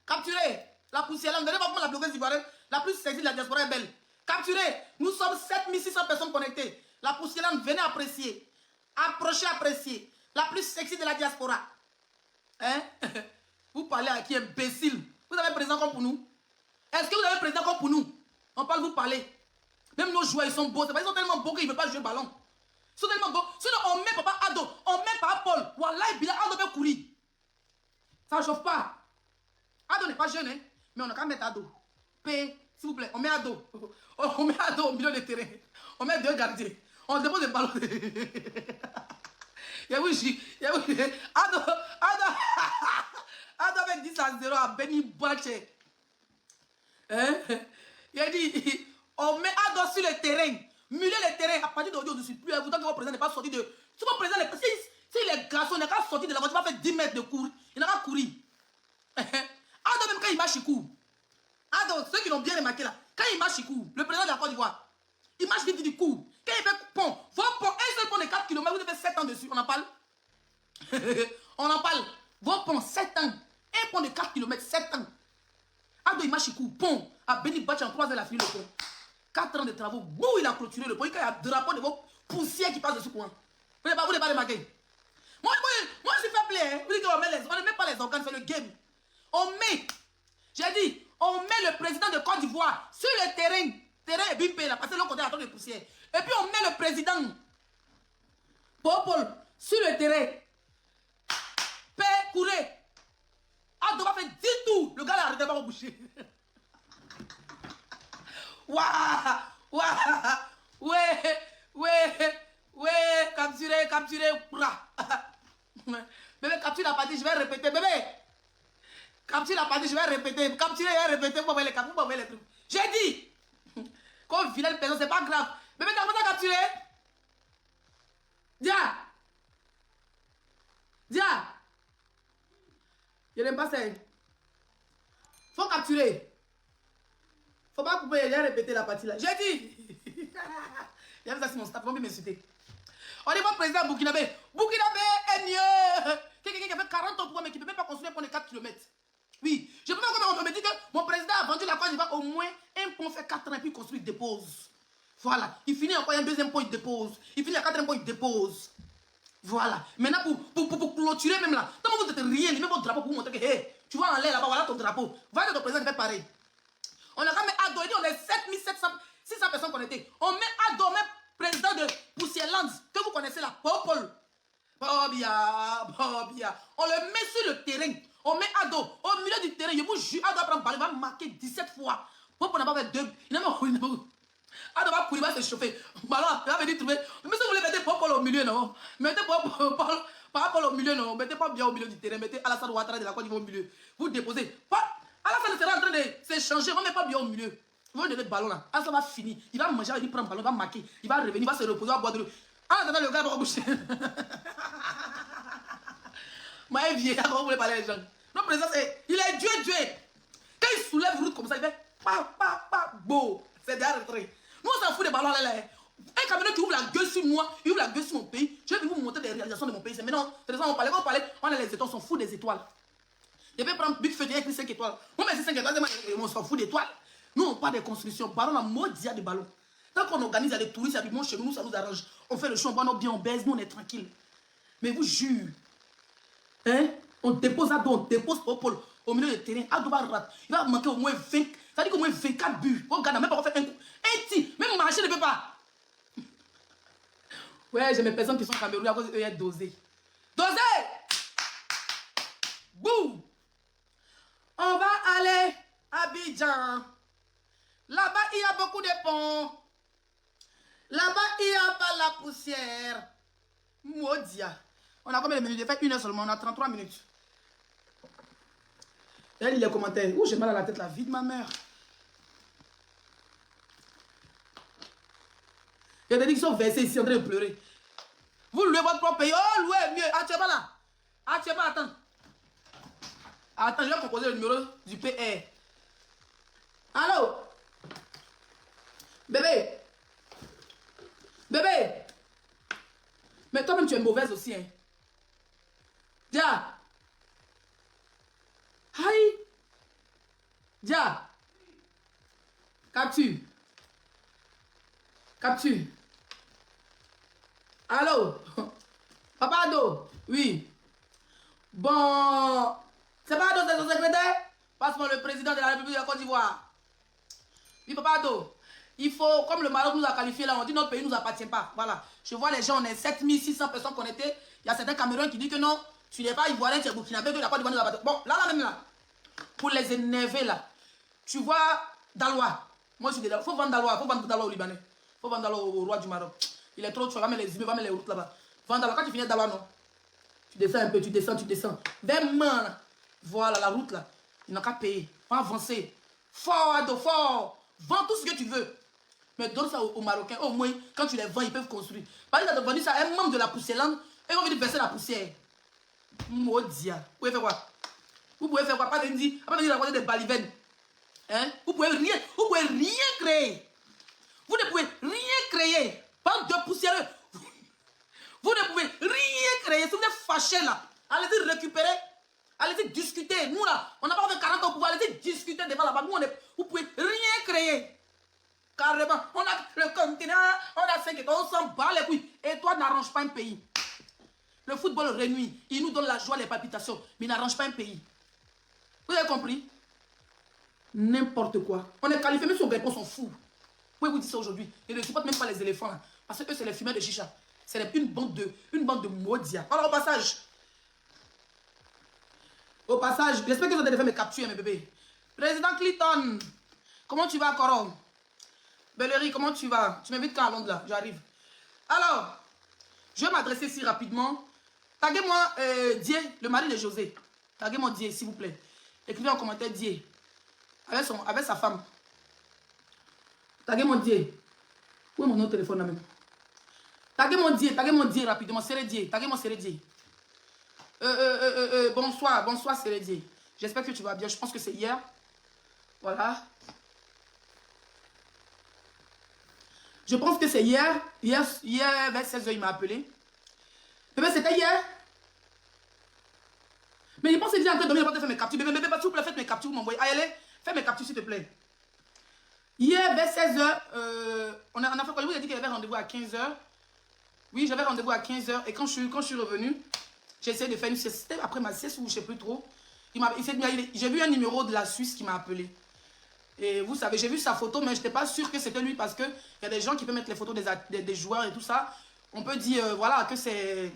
Capturez. La poussière là. Vous n'allez pas voir la blogueuse ivoirienne. La plus sexy de la diaspora est belle. Capturez. Nous sommes 7600 personnes connectées. La poussière là, venez apprécier. Approchez, apprécier. La plus sexy de la diaspora. Hein? Vous parlez à qui, imbécile? Vous avez un président comme pour nous? Est-ce que vous avez un président comme pour nous? On parle, vous parlez. Même nos joueurs, ils sont beaux. Ils sont tellement beaux qu'ils ne veulent pas jouer le ballon. Ils sont tellement beaux. Sinon, on met papa Ado, on met papa Paul. Wallah, Bila, Ado peut courir. Ça ne chauffe pas. Ado n'est pas jeune, hein? Mais on a qu'à mettre Ado. P, s'il vous plaît, on met Ado. On met Ado au milieu de terrain. On met 2 gardiens. On dépose le ballon. Ado avec 10-0 à Benny Bache. Hein? Il a dit, on met Ado sur le terrain. Muler le terrain. À partir d'aujourd'hui, je ne suis plus. Vous tant que votre président n'est pas sorti de. Si votre président n'est pas. Si les garçons n'est pas sorti de la voiture, il va faire 10 mètres de cours. Il n'a pas couru. Ado même quand il marche, il court. Ah, donc, ceux qui l'ont bien remarqué là, quand il marche, il court. Le président de la Côte d'Ivoire, il marche vite, il court. Quand il fait pont, vos ponts, un seul pont de 4 km, vous devez 7 ans dessus. On en parle. On en parle. Vos ponts, 7 ans. Un pont de 4 km, 7 ans. Ah, donc, il marche, il court. Pont. À Béni Batch, en 3 ans, il a fini le pont. 4 ans de travaux. Bouh, il a clôturé le pont. Il y a un drapeau de vos poussières qui passent dessus. Vous n'avez pas remarqué. Moi, je suis fait plaisir. Vous dites qu'on ne met pas les organes, c'est le game. On met, j'ai dit, on met le président de Côte d'Ivoire sur le terrain est bimpé là, parce que l'autre côté a trop de poussière. Et puis on met le président Paul sur le terrain. Père Couré. Ah, on va faire 10 tours. Le gars là arrête pas au boucher. Waouh, waouh, ouais, capturé, bébé, capture la partie, je vais répéter, bébé. Capture la partie, je vais répéter. Capturer et répéter pour voir les trucs. J'ai dit. Comme vilaine personne, c'est pas grave. Bébé, t'as pas capturé? Dia. Je n'aime pas ça. Faut capturer. Faut pas couper, j'ai répété la partie là. J'ai dit. Il y a ça sur mon staff, ils vont m'insulter. On est votre président Burkinabé. Burkinabé est mieux. Quelqu'un qui a fait 40 ans pour moi, mais qui ne peut même pas construire un pont de 4 km. Oui, je peux même on me dit que mon président a vendu la Côte d'Ivoire au moins un pont fait 4 ans et puis construit, il dépose. Voilà, il finit encore un deuxième pont, il dépose. Il finit un quatrième pont, il dépose. Voilà, maintenant pour clôturer même là, tant que vous êtes rien, même votre drapeau pour vous montrer que hey, tu vois en l'air là-bas, voilà ton drapeau. Voilà ton président qui fait pareil. On a quand même Ado, on est 600 personnes connectées. On met Ado, même président de Poussierland, que vous connaissez là, Paul. Bobia. On le met sur le terrain. On met Ado au milieu du terrain. Je vous jure, Ado va prendre balle, il va marquer 17 fois. Paul n'a pas fait 2. Il n'a pas. Ado va courir, il va se chauffer. Ballon, il va venir trouver. Mais si vous voulez mettre Paul au milieu, non. Mettez Paul au milieu, non. Mettez pas bien au milieu du terrain. Mettez Alassane Ouattara de la Côte d'Ivoire au milieu. Vous déposez. Alassane sera en train de s'échanger. On ne met pas bien au milieu. Vous voyez le ballon là. Alassane va finir. Il va manger, il va prendre le ballon, il va marquer. Il va revenir, il va se reposer, il va boire de l'eau. En attendant, le gars va boucher. Moi, comment vous voulez parler les gens? Notre président, il est Dieu. Quand il soulève route comme ça, il fait beau. C'est déjà retrait. Nous, on s'en fout des ballons là. Un camion qui ouvre la gueule sur moi, il ouvre la gueule sur mon pays. Je vais vous montrer des réalisations de mon pays. Mais non, c'est ça, on parlait, on a les étoiles, on s'en fout des étoiles. Je vais prendre Big Feu, il y a 5 étoiles. Moi, mais c'est 5 étoiles, on s'en fout d'étoiles. Nous, on parle des constructions. Ballon, la maudit des ballons. Tant qu'on organise des touristes, il y a du monde chez nous, ça nous arrange. On fait le show, on boit nos biens, on baise, nous, on est tranquille. Mais vous jure, hein, on dépose Ado, on dépose Paul au milieu du terrain. Ado va rater. Il va manquer au moins 20, ça dit qu'au moins 24 buts. Regarde, même pas faire un coup. Un tir, même marcher ne peut pas. Ouais, j'ai mes personnes qui sont camerounais à cause d'eux, ils sont dosés. Dosés! Bouh! On va aller à Abidjan. Là-bas, il y a beaucoup de ponts. Là-bas, il n'y a pas la poussière. Maudia. On a combien de minutes? J'ai fait 1 heure seulement. On a 33 minutes. Elle lit les commentaires. Ouh, j'ai mal à la tête, la vie de ma mère. Il y a des gens qui sont versés ici en train de pleurer. Vous louez votre propre pays. Oh, louez mieux. Actuellement là. Actuellement, attends. Attends, je vais composer le numéro du PR. Allô? Bébé. Mais toi-même, tu es mauvaise aussi, hein. Dia. Aïe. Dia. Capture. Allô? Papa Ado? Oui. Bon. C'est pas Ado, c'est son secrétaire? Passe-moi le président de la République de la Côte d'Ivoire. Oui, Papa Ado. Il faut, comme le Maroc nous a qualifié là, on dit notre pays ne nous appartient pas. Voilà. Je vois les gens, on est 7600 personnes connectées. Il y a certains Camerounais qui disent que non, tu n'es pas ivoirien, tu es burkinabé, que la Côte d'Ivoire nous appartient. Bon, là même là. Pour les énerver là. Tu vois Dalois. Moi je suis dedans. Il faut vendre Dalois au Libanais. Il faut vendre Dalois au roi du Maroc. Il est trop, tu vas mettre les immeubles, va mettre les routes là-bas. Vendre Dalois. Quand tu finis Dalois, non. Tu descends un peu, tu descends. Vers main. Voilà la route là. Il n'a qu'à payer. Faut avancer. Fort, Ado, fort. Vends tout ce que tu veux. Mais donne ça aux Marocains. Au moins, quand tu les vends, ils peuvent construire. Par exemple, tu as vendu ça à un membre de la poussière. Et ils vont venir verser la poussière. Maudia. Vous pouvez faire quoi? Vous pouvez faire quoi? Pas venir raconter des balivernes. Hein? Vous pouvez rien créer. Vous ne pouvez rien créer. Bande de poussiéreux. Vous ne pouvez rien créer. Si vous êtes fâché là, allez-y récupérer. Allez-y discuter. Nous là, on n'a pas fait 40 ans pour pouvoir allez-y discuter devant la banque. Vous pouvez rien créer. Carrément. On a le continent, on a 5 étoiles, on s'en bat les couilles. Et toi, n'arrange pas un pays. Le football réunit. Il nous donne la joie, les palpitations. Mais il n'arrange pas un pays. Vous avez compris? N'importe quoi. On est qualifié, même si on gagne, on s'en fout. Vous pouvez vous dire ça aujourd'hui. Ils ne supportent même pas les éléphants. Là, parce que eux, c'est les fumeurs de chicha. C'est une bande de maudias. Alors, au passage, j'espère que vous allez faire mes captures, mes bébés. Président Clinton, comment tu vas, Coron? Bellery, comment tu vas? Tu m'invites quand à Londres, là? J'arrive. Alors, je vais m'adresser si rapidement. Taguez-moi Dieu, le mari de José. Taguez-moi Dieu, s'il vous plaît. Écrivez en commentaire Dieu. Avec sa femme. Taguez-moi Dieu. Où est mon autre téléphone là même? Taguez-moi Dieu rapidement. Serré Dieu. Taguez-moi Serré Dieu. Bonsoir Serré Dieu. J'espère que tu vas bien. Je pense que c'est hier. Voilà. Je pense que c'est hier. Hier, vers 16h, il m'a appelé. Bébé, c'était hier. Mais il pense qu'il est en train de dormir, il va te faire mes captures. Bébé, s'il vous plaît, faites mes captures, vous m'envoyez. Allez, fais mes captures, s'il te plaît. Hier, vers 16h, on a fait quoi? Je vous ai dit qu'il y avait rendez-vous à 15h. Oui, j'avais rendez-vous à 15h. Et quand je suis revenu, j'ai essayé de faire une sieste. C'était après ma sieste ou je ne sais plus trop. J'ai vu un numéro de la Suisse qui m'a appelé. Et vous savez, j'ai vu sa photo, mais je n'étais pas sûr que c'était lui parce qu'il y a des gens qui peuvent mettre les photos des joueurs et tout ça. On peut dire, voilà, que c'est...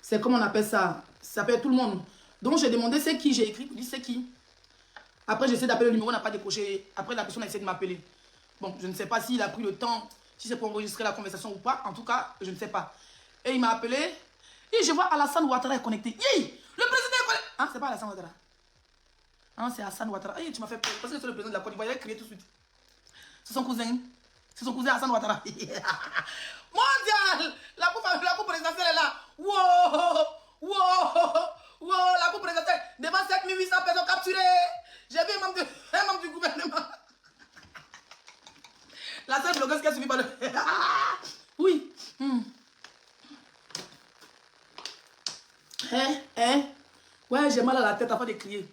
C'est comment on appelle ça? Ça peut être tout le monde. Donc, j'ai demandé c'est qui, j'ai écrit, il dit c'est qui. Après, j'ai essayé d'appeler le numéro, n'a pas décroché. Après, la personne a essayé de m'appeler. Bon, je ne sais pas s'il a pris le temps, si c'est pour enregistrer la conversation ou pas. En tout cas, je ne sais pas. Et il m'a appelé. Et je vois Alassane Ouattara est connecté. Hey, le président est connecté. Hein, c'est pas Alassane Ouattara. Hein, c'est Hassan Ouattara. Hey, tu m'as fait peur. Parce que c'est le président de la Côte d'Ivoire. Il a crié tout de suite. C'est son cousin. C'est son cousin Hassan Ouattara. Mondial! La coupe présidentielle est là. Wow! La coupe présidentielle. Devant 7800 personnes capturées. J'ai vu un membre du gouvernement. La seule blogueuse qui a suivi par le... Oui. Ouais, j'ai mal à la tête avant de crier.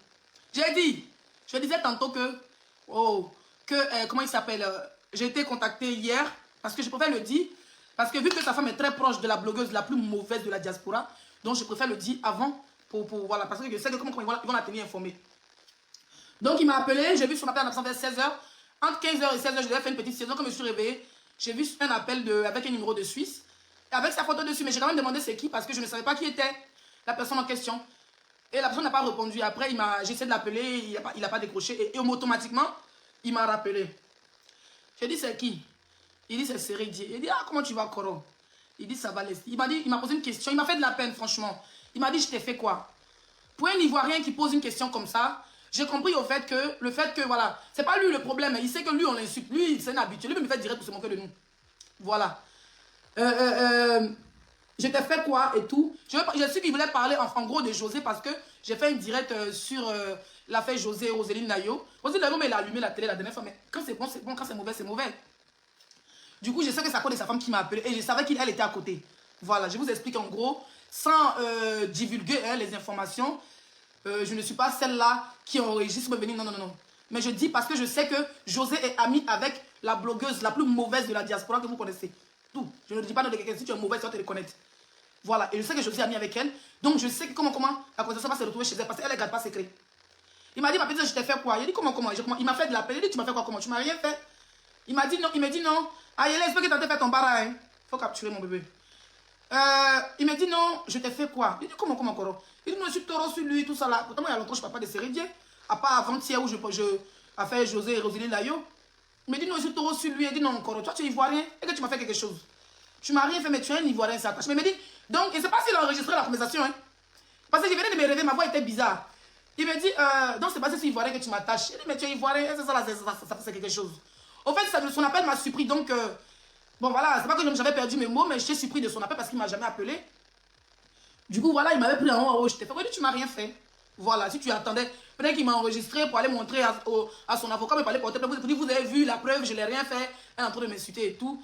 J'ai dit, je disais tantôt que... comment il s'appelle? J'ai été contacté hier, parce que je préfère le dire, parce que vu que sa femme est très proche de la blogueuse la plus mauvaise de la diaspora, donc je préfère le dire avant, voilà, parce que je sais que comment ils vont la tenir informée. Donc il m'a appelé, j'ai vu son appel en absence vers 16h. Entre 15h et 16h, je lui ai fait une petite saison. Comme je suis réveillée, j'ai vu un appel avec un numéro de Suisse, avec sa photo dessus, mais j'ai quand même demandé c'est qui, parce que je ne savais pas qui était la personne en question. Et la personne n'a pas répondu. Après, j'ai essayé de l'appeler, il n'a pas décroché. Et automatiquement, il m'a rappelé. J'ai dit, c'est qui? Il dit, c'est Sérédier. Il dit, ah, comment tu vas, Coron? Il dit, ça va laisser. Il m'a posé une question. Il m'a fait de la peine, franchement. Il m'a dit, je t'ai fait quoi? Pour un Ivoirien qui pose une question comme ça, j'ai compris au fait que, voilà, c'est pas lui le problème. Il sait que lui, on l'insulte. Lui, c'est un habitué. Lui, il me fait direct pour se moquer de nous. Voilà. Je t'ai fait quoi et tout. Je sais qu'il voulait parler en gros de José parce que j'ai fait une direct sur l'affaire José et Roséline Nayo. Roséline Nayo, mais il a allumé la télé la dernière fois. Mais quand c'est bon, c'est bon. Quand c'est mauvais, c'est mauvais. Du coup, je sais que c'est à cause de sa femme qui m'a appelé et je savais qu'elle était à côté. Voilà, je vous explique en gros, sans divulguer les informations. Je ne suis pas celle-là qui enregistre venir. Non. Mais je dis parce que je sais que José est ami avec la blogueuse la plus mauvaise de la diaspora que vous connaissez. Tout. Je ne dis pas de quelqu'un. Si tu es mauvaise, tu vas te reconnaître. Voilà. Et je sais que José est ami avec elle. Donc je sais comment la conversation va se retrouver chez elle parce qu'elle ne garde pas secret. Il m'a dit, ma petite, je t'ai fait quoi? Il a dit, comment? Il m'a fait de la peine. Il a dit, tu m'as fait quoi? Comment? Tu m'as rien fait. Il m'a dit non. Ah, il espère que tu as fait ton barra. Il faut capturer mon bébé. Il m'a dit non, je t'ai fait quoi? Il dit comment encore? Il dit non, je suis taureau sur lui, tout ça là. Pourtant, moi, il y a longtemps, je ne parle pas de Sérédier. À part avant-hier où je a fait José et Roséline Layo. Il m'a dit non, je suis taureau sur lui. Il dit non, encore. Toi, tu es ivoirien et que tu m'as fait quelque chose. Tu m'as rien fait, mais tu es un ivoirien, ça tâche. Mais il m'a dit, donc, je ne sais pas s'il a enregistré la conversation. Hein. Parce que je venais de me réveiller, ma voix était bizarre. Il m'a dit, donc, c'est pas si c'est ivoirien que tu m'attaches. Il dit, mais tu es ivoirien, c'est ça là, c'est quelque chose. Au fait, son appel m'a surpris, donc. Bon, voilà, c'est pas que j'avais perdu mes mots, mais j'étais surpris de son appel parce qu'il ne m'a jamais appelé. Du coup, voilà, il m'avait pris en haut. Je t'ai fait, oui, tu m'as rien fait. Voilà, si tu attendais, peut-être qu'il m'a enregistré pour aller montrer à son avocat, mais pour aller porter plainte, pour dire, vous avez vu la preuve, je n'ai rien fait, elle est en train de m'insulter et tout.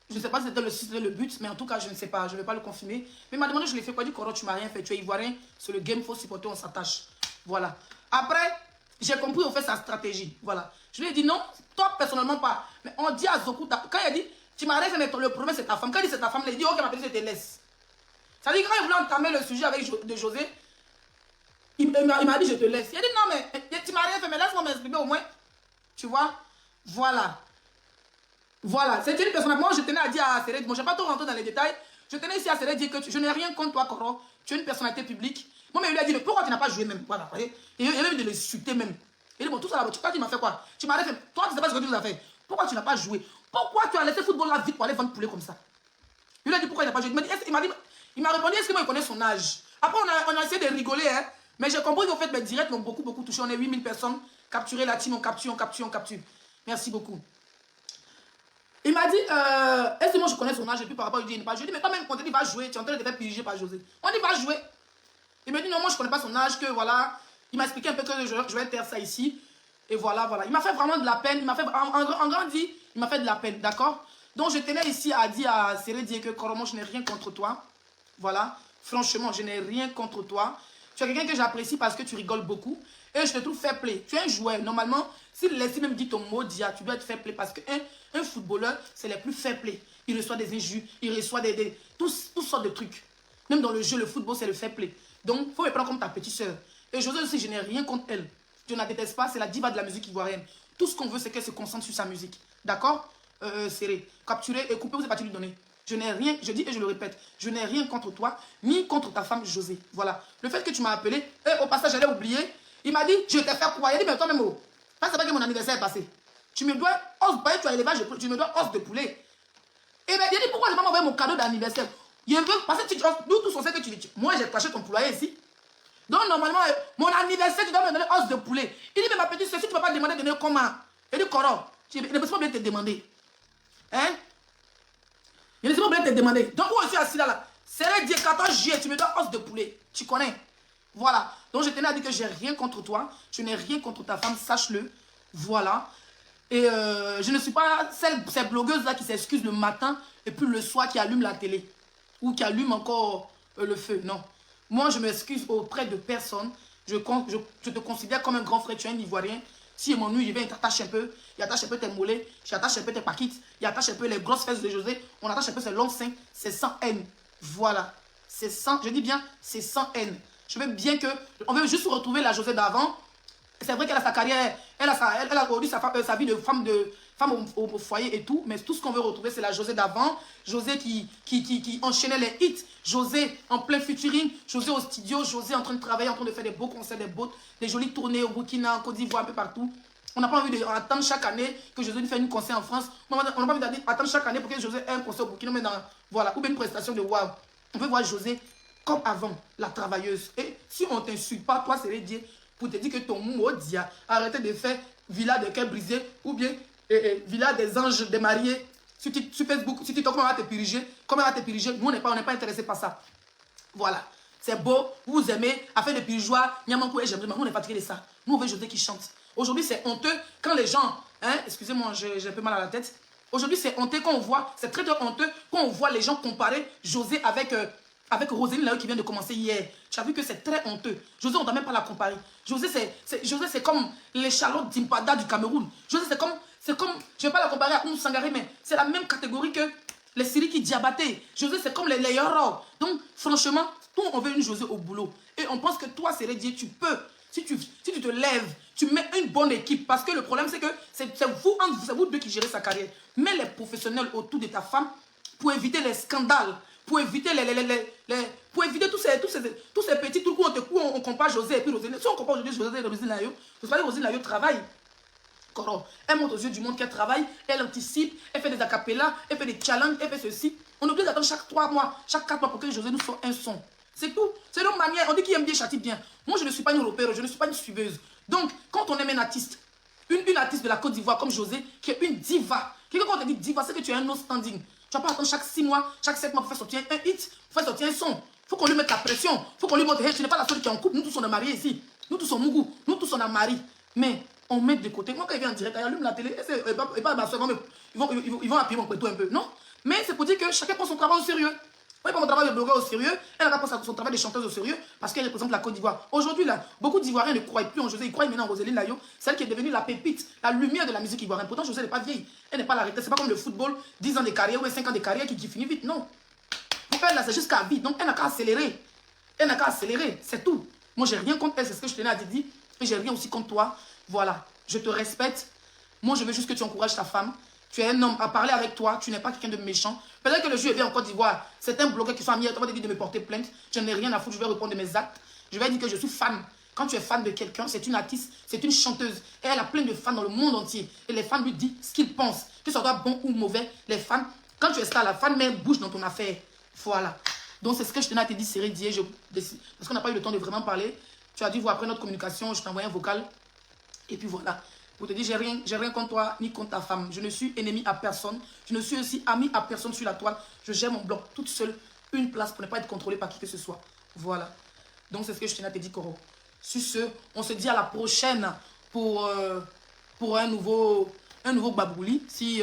Je ne sais pas si c'était le but, mais en tout cas, je ne sais pas, je ne vais pas le confirmer. Mais il m'a demandé, je l'ai fait quoi? Il dit, Coro, tu m'as rien fait, tu es ivoirien, c'est le game, il faut supporter, on s'attache. Voilà. Après, j'ai compris, on fait sa stratégie. Voilà. Je lui ai dit, non, toi, personnellement, pas. Mais on dit à Zoku, quand il a dit, tu m'as rien fait, mais le problème, c'est ta femme. Quand il dit, c'est ta femme, il a dit, ok, ma petite, je te laisse. Ça veut dire, quand il voulait entamer le sujet avec de José, il m'a dit, je te laisse. Il a dit, non, mais tu m'as rien fait, mais laisse-moi m'exprimer au moins. Tu vois? Voilà. Voilà. C'est une personne. Moi, je tenais à dire à Céré, bon, je ne vais pas trop rentrer dans les détails. Je tenais ici à Céré dire que je n'ai rien contre toi, Coro. Tu es une personnalité publique. Moi, mais il lui a dit, mais pourquoi tu n'as pas joué même? Voilà. Et il a même de l'insulter même. Il dit, bon, tout ça là, tu m'as fait quoi? Tu m'as fait. Toi, tu ne sais pas ce que tu nous as fait. Pourquoi tu n'as pas joué? Pourquoi tu as laissé football là vite pour aller vendre poulet comme ça? Il lui a dit, pourquoi il n'a pas joué? Il m'a répondu, est-ce que moi, il connaît son âge? Après, on a essayé de rigoler, hein. Mais j'ai compris qu'en fait, mes directs m'ont beaucoup touché. On est 8000 personnes capturées, la team, on capture. Merci beaucoup. Il m'a dit, est-ce que moi je connais son âge? Et puis par rapport, il dit, il n'est pas joué. Je dis, mais quand même, quand il dit, va jouer, tu es en train de te faire piéger par José. On dit, va jouer. Il me dit, non, moi je ne connais pas son âge, que voilà. Il m'a expliqué un peu que je vais faire ça ici. Et voilà. Il m'a fait vraiment de la peine. Il m'a fait, en grand dit, il m'a fait de la peine, d'accord? Donc je tenais ici à dire à Céré que, Coromo, je n'ai rien contre toi. Voilà. Franchement, je n'ai rien contre toi. Tu es quelqu'un que j'apprécie parce que tu rigoles beaucoup. Et je te trouve fair play. Tu es un joueur. Normalement, si Leslie même dit ton mot, dia, tu dois être fair play. Parce qu'un footballeur, c'est les plus fair play. Il reçoit des injures, il reçoit toutes sortes de trucs. Même dans le jeu, le football, c'est le fair play. Donc, il faut me prendre comme ta petite soeur. Et José aussi, je n'ai rien contre elle. Je ne la déteste pas, c'est la diva de la musique ivoirienne. Tout ce qu'on veut, c'est qu'elle se concentre sur sa musique. D'accord? Serré. Capturé et coupé, vous n'êtes pas lui donner. Je n'ai rien, je dis et je le répète, je n'ai rien contre toi, ni contre ta femme José. Voilà. Le fait que tu m'as appelé, et au passage, j'allais oublier, il m'a dit, je vais te faire quoi? Il a dit, mais toi-même, oh, c'est pas que mon anniversaire est passé. Tu me dois os, tu as élevage, tu me dois os de poulet. Et bien, il a dit, pourquoi je ne vais pas m'envoyer mon cadeau d'anniversaire? Il veut, parce que nous tous on sait que moi j'ai caché ton poulailler ici. Donc normalement, mon anniversaire, tu dois me donner os de poulet. Il dit, mais ma petite soeur, si tu ne peux pas demander de donner comment? Il dit, Coro, il ne peut pas bien te demander. Hein? Il ne peut pas bien te demander. Donc, où je suis assis là, c'est le 14 juillet, tu me dois os de poulet. Tu connais? Voilà. Donc, je tenais à dire que j'ai rien contre toi. Je n'ai rien contre ta femme, sache-le. Voilà. Et je ne suis pas ces blogueuses-là qui s'excusent le matin et puis le soir qui allument la télé. Ou qui allument encore le feu. Non. Moi, je m'excuse auprès de personne. Je te considère comme un grand frère. Tu es un Ivoirien. Si il m'ennuie, il t'attache un peu. Il attache un peu tes mollets. Il attache un peu tes paquites. Il attache un peu les grosses fesses de José. On attache un peu ses longs seins. C'est sans haine. Voilà. C'est sans, je dis bien, c'est sans haine. Je veux bien que, on veut juste retrouver la José d'avant. C'est vrai qu'elle a sa carrière, elle a aujourd'hui sa vie de femme au foyer et tout, mais tout ce qu'on veut retrouver, c'est la José d'avant. José qui enchaînait les hits, José en plein featuring, José au studio, José en train de travailler, en train de faire des beaux concerts, des jolies tournées au Burkina, en Côte d'Ivoire, un peu partout. On n'a pas envie d'attendre chaque année que José nous fasse une concert en France. On n'a pas envie d'attendre chaque année pour que José ait un concert au Burkina, mais voilà, ou bien une prestation de wow. On veut voir José comme avant, la travailleuse. Et si on ne t'insulte pas, toi, c'est les dire pour te dire que ton mot dia, arrêtez de faire villa de cœur brisé ou bien villa des anges des mariés sur Facebook, sur TikTok, comment on va te piriger, nous on n'est pas intéressé par ça. Voilà, c'est beau, vous aimez, affaire de pirigeois, Nyamankou et j'aimerais, mais nous on est fatigué de ça. Nous on veut José qui chante. Aujourd'hui c'est honteux quand les gens, hein, excusez-moi, j'ai un peu mal à la tête. Aujourd'hui c'est honteux quand on voit, c'est très honteux quand on voit les gens comparer José avec Roséline là qui vient de commencer hier. Tu as vu que c'est très honteux. José, on ne doit même pas la comparer. José, c'est comme les Charlotte Dimpada du Cameroun. José, c'est comme, je ne vais pas la comparer à Oum Sangaré, mais c'est la même catégorie que les Siriki Diabaté. José, c'est comme les Yoro. Donc, franchement, nous, on veut une José au boulot. Et on pense que toi, Sérédier, tu peux. Si tu te lèves, tu mets une bonne équipe. Parce que le problème, c'est que c'est vous deux qui gérez sa carrière. Mets les professionnels autour de ta femme pour éviter les scandales. Pour éviter pour éviter tous ces petits trucs où on compare José et puis Roselyne. Si on compare aujourd'hui José et Roselyne Layo, je sais que Roselyne Layo travaille. Elle montre aux yeux du monde qu'elle travaille, elle anticipe, elle fait des acapellas, elle fait des challenges, elle fait ceci. On oublie d'attendre chaque 3 mois, chaque 4 mois pour que José nous sorte un son. C'est tout. C'est notre manière. On dit qu'il aime bien, châtie bien. Moi, je ne suis pas une européenne, je ne suis pas une suiveuse. Donc, quand on aime un artiste, une artiste de la Côte d'Ivoire comme José, qui est une diva, quelqu'un quand on te dit diva, c'est que tu as un no standing. Tu vas pas attendre chaque 6 mois, chaque 7 mois pour faire sortir un hit, pour faire sortir un son. Il faut qu'on lui mette la pression. Faut qu'on lui montre, hey, tu n'es pas la seule qui est en couple. Nous tous on est mariés ici. Nous tous on mougou. Nous tous on a mari. Mais on met de côté. Moi quand il vient en direct, il allume la télé. Et pas ma soeur, ils vont appuyer mon couteau un peu. Non. Mais c'est pour dire que chacun prend son travail au sérieux. Moi, je prends mon travail de blogueur au sérieux. Elle n'a pas pris son travail de chanteuse au sérieux parce qu'elle représente la Côte d'Ivoire. Aujourd'hui, là, beaucoup d'Ivoiriens ne croient plus en José. Ils croient maintenant en Roséline Layo, celle qui est devenue la pépite, la lumière de la musique ivoirienne. Pourtant, José n'est pas vieille. Elle n'est pas la retraite. C'est pas comme le football, 10 ans de carrière ou 5 ans de carrière qui finit vite. Non. Pour elle, là, c'est jusqu'à vite. Donc, elle n'a qu'à accélérer. Elle n'a qu'à accélérer. C'est tout. Moi, j'ai rien contre elle. C'est ce que je tenais à te dire. Et j'ai rien aussi contre toi. Voilà. Je te respecte. Moi, je veux juste que tu encourages ta femme. Tu es un homme à parler avec toi, tu n'es pas quelqu'un de méchant. Peut-être que le juge est en Côte d'Ivoire, certains blogueurs qui sont amis, on va te dire de me porter plainte. Je n'ai rien à foutre, je vais répondre de mes actes. Je vais dire que je suis fan. Quand tu es fan de quelqu'un, c'est une artiste, c'est une chanteuse. Et elle a plein de fans dans le monde entier. Et les fans lui disent ce qu'ils pensent. Que ce soit bon ou mauvais, les fans, quand tu es star, la fan met bouche dans ton affaire. Voilà. Donc c'est ce que je tenais à te dire, Cyril Dié. Parce qu'on n'a pas eu le temps de vraiment parler. Tu as dit, après notre communication, je t'ai envoyé un vocal. Et puis voilà. Pour te dire, j'ai rien contre toi, ni contre ta femme. Je ne suis ennemi à personne. Je ne suis aussi ami à personne sur la toile. Je gère mon blog toute seule. Une place pour ne pas être contrôlée par qui que ce soit. Voilà. Donc, c'est ce que je tenais à te dire, Coro. Sur ce, on se dit à la prochaine pour un nouveau Babouli. Si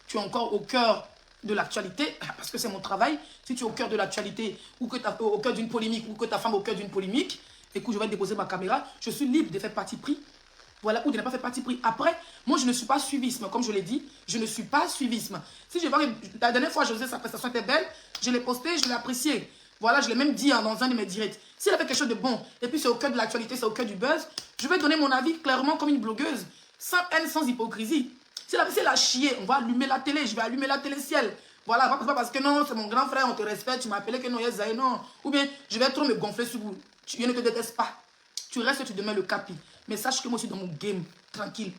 tu es encore au cœur de l'actualité, parce que c'est mon travail. Si tu es au cœur de l'actualité, ou que tu es au cœur d'une polémique, ou que ta femme est au cœur d'une polémique, écoute, je vais déposer ma caméra. Je suis libre de faire parti pris. Voilà, ou de ne pas faire partie pris. Après, moi, je ne suis pas suivisme. Comme je l'ai dit, je ne suis pas suivisme. Si je vois que la dernière fois, José, sa prestation était belle, je l'ai posté, je l'ai apprécié. Voilà, je l'ai même dit dans un de mes directs. Si elle a fait quelque chose de bon, et puis c'est au cœur de l'actualité, c'est au cœur du buzz, je vais donner mon avis clairement comme une blogueuse, sans haine, sans hypocrisie. Si elle a chié, on va allumer la télé, je vais allumer la télé ciel. Voilà, pas parce que non, c'est mon grand frère, on te respecte, tu m'as appelé que non, Yezaï, non. Ou bien, je vais trop me gonfler sur vous. Je ne te déteste pas. Tu restes, tu demeures le capi. Mais sache que moi, je suis dans mon game, tranquille.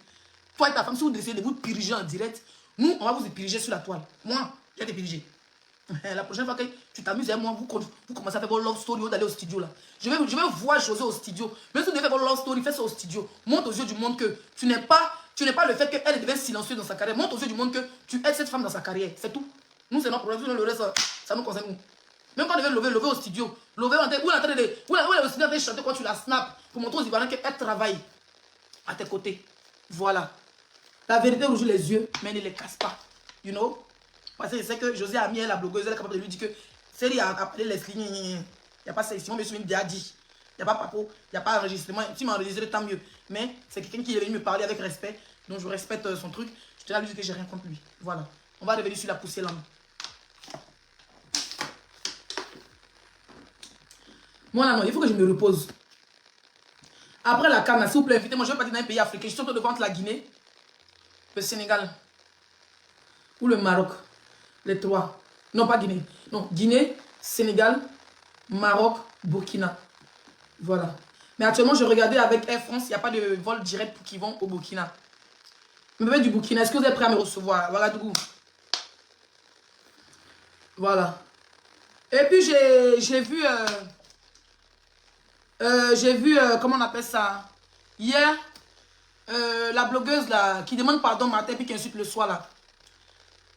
Toi et ta femme, si vous décidez de vous piriger en direct, nous, on va vous piriger sur la toile. Moi, je vais te piriger. La prochaine fois que tu t'amuses avec moi, vous commencez à faire vos love story ou d'aller au studio là. Je vais voir José au studio. Même si vous devez faire vos love story, faites ça au studio. Montre aux yeux du monde que tu n'es pas le fait qu'elle devient silencieuse dans sa carrière. Montre aux yeux du monde que tu aides cette femme dans sa carrière. C'est tout. Nous, c'est notre problème. Le reste, ça nous concerne nous. Même quand on devait lever au studio, lever en train de chanter quand tu la snaps pour montrer aux Ivoiriens qu'elle travaille à tes côtés. Voilà. La vérité rouge les yeux, mais ne les casse pas. You know? Parce que je sais que José a mis la blogueuse, elle est capable de lui dire que Série a appelé Leslie, il n'y a pas ça ici. Moi, je me suis déjà dit. Il n'y a pas papo, il n'y a pas enregistrement. Si tu m'as enregistré, tant mieux. Mais c'est quelqu'un qui est venu me parler avec respect. Donc je respecte son truc. Je te dis que j'ai rien contre lui. Voilà. On va revenir sur la poussée là. Moi là, non, il faut que je me repose. Après la CAN, s'il vous plaît, invitez-moi. Je vais partir dans un pays africain. Je suis en train de vendre la Guinée, le Sénégal ou le Maroc. Les trois. Non, pas Guinée. Non, Guinée, Sénégal, Maroc, Burkina. Voilà. Mais actuellement, je regardais avec Air France, il n'y a pas de vol direct qui vont au Burkina. Mais du Burkina, est-ce que vous êtes prêts à me recevoir? Voilà, du coup. Voilà. Et puis, j'ai vu... comment on appelle ça? Hier, la blogueuse là, qui demande pardon matin puis qui insulte le soir là.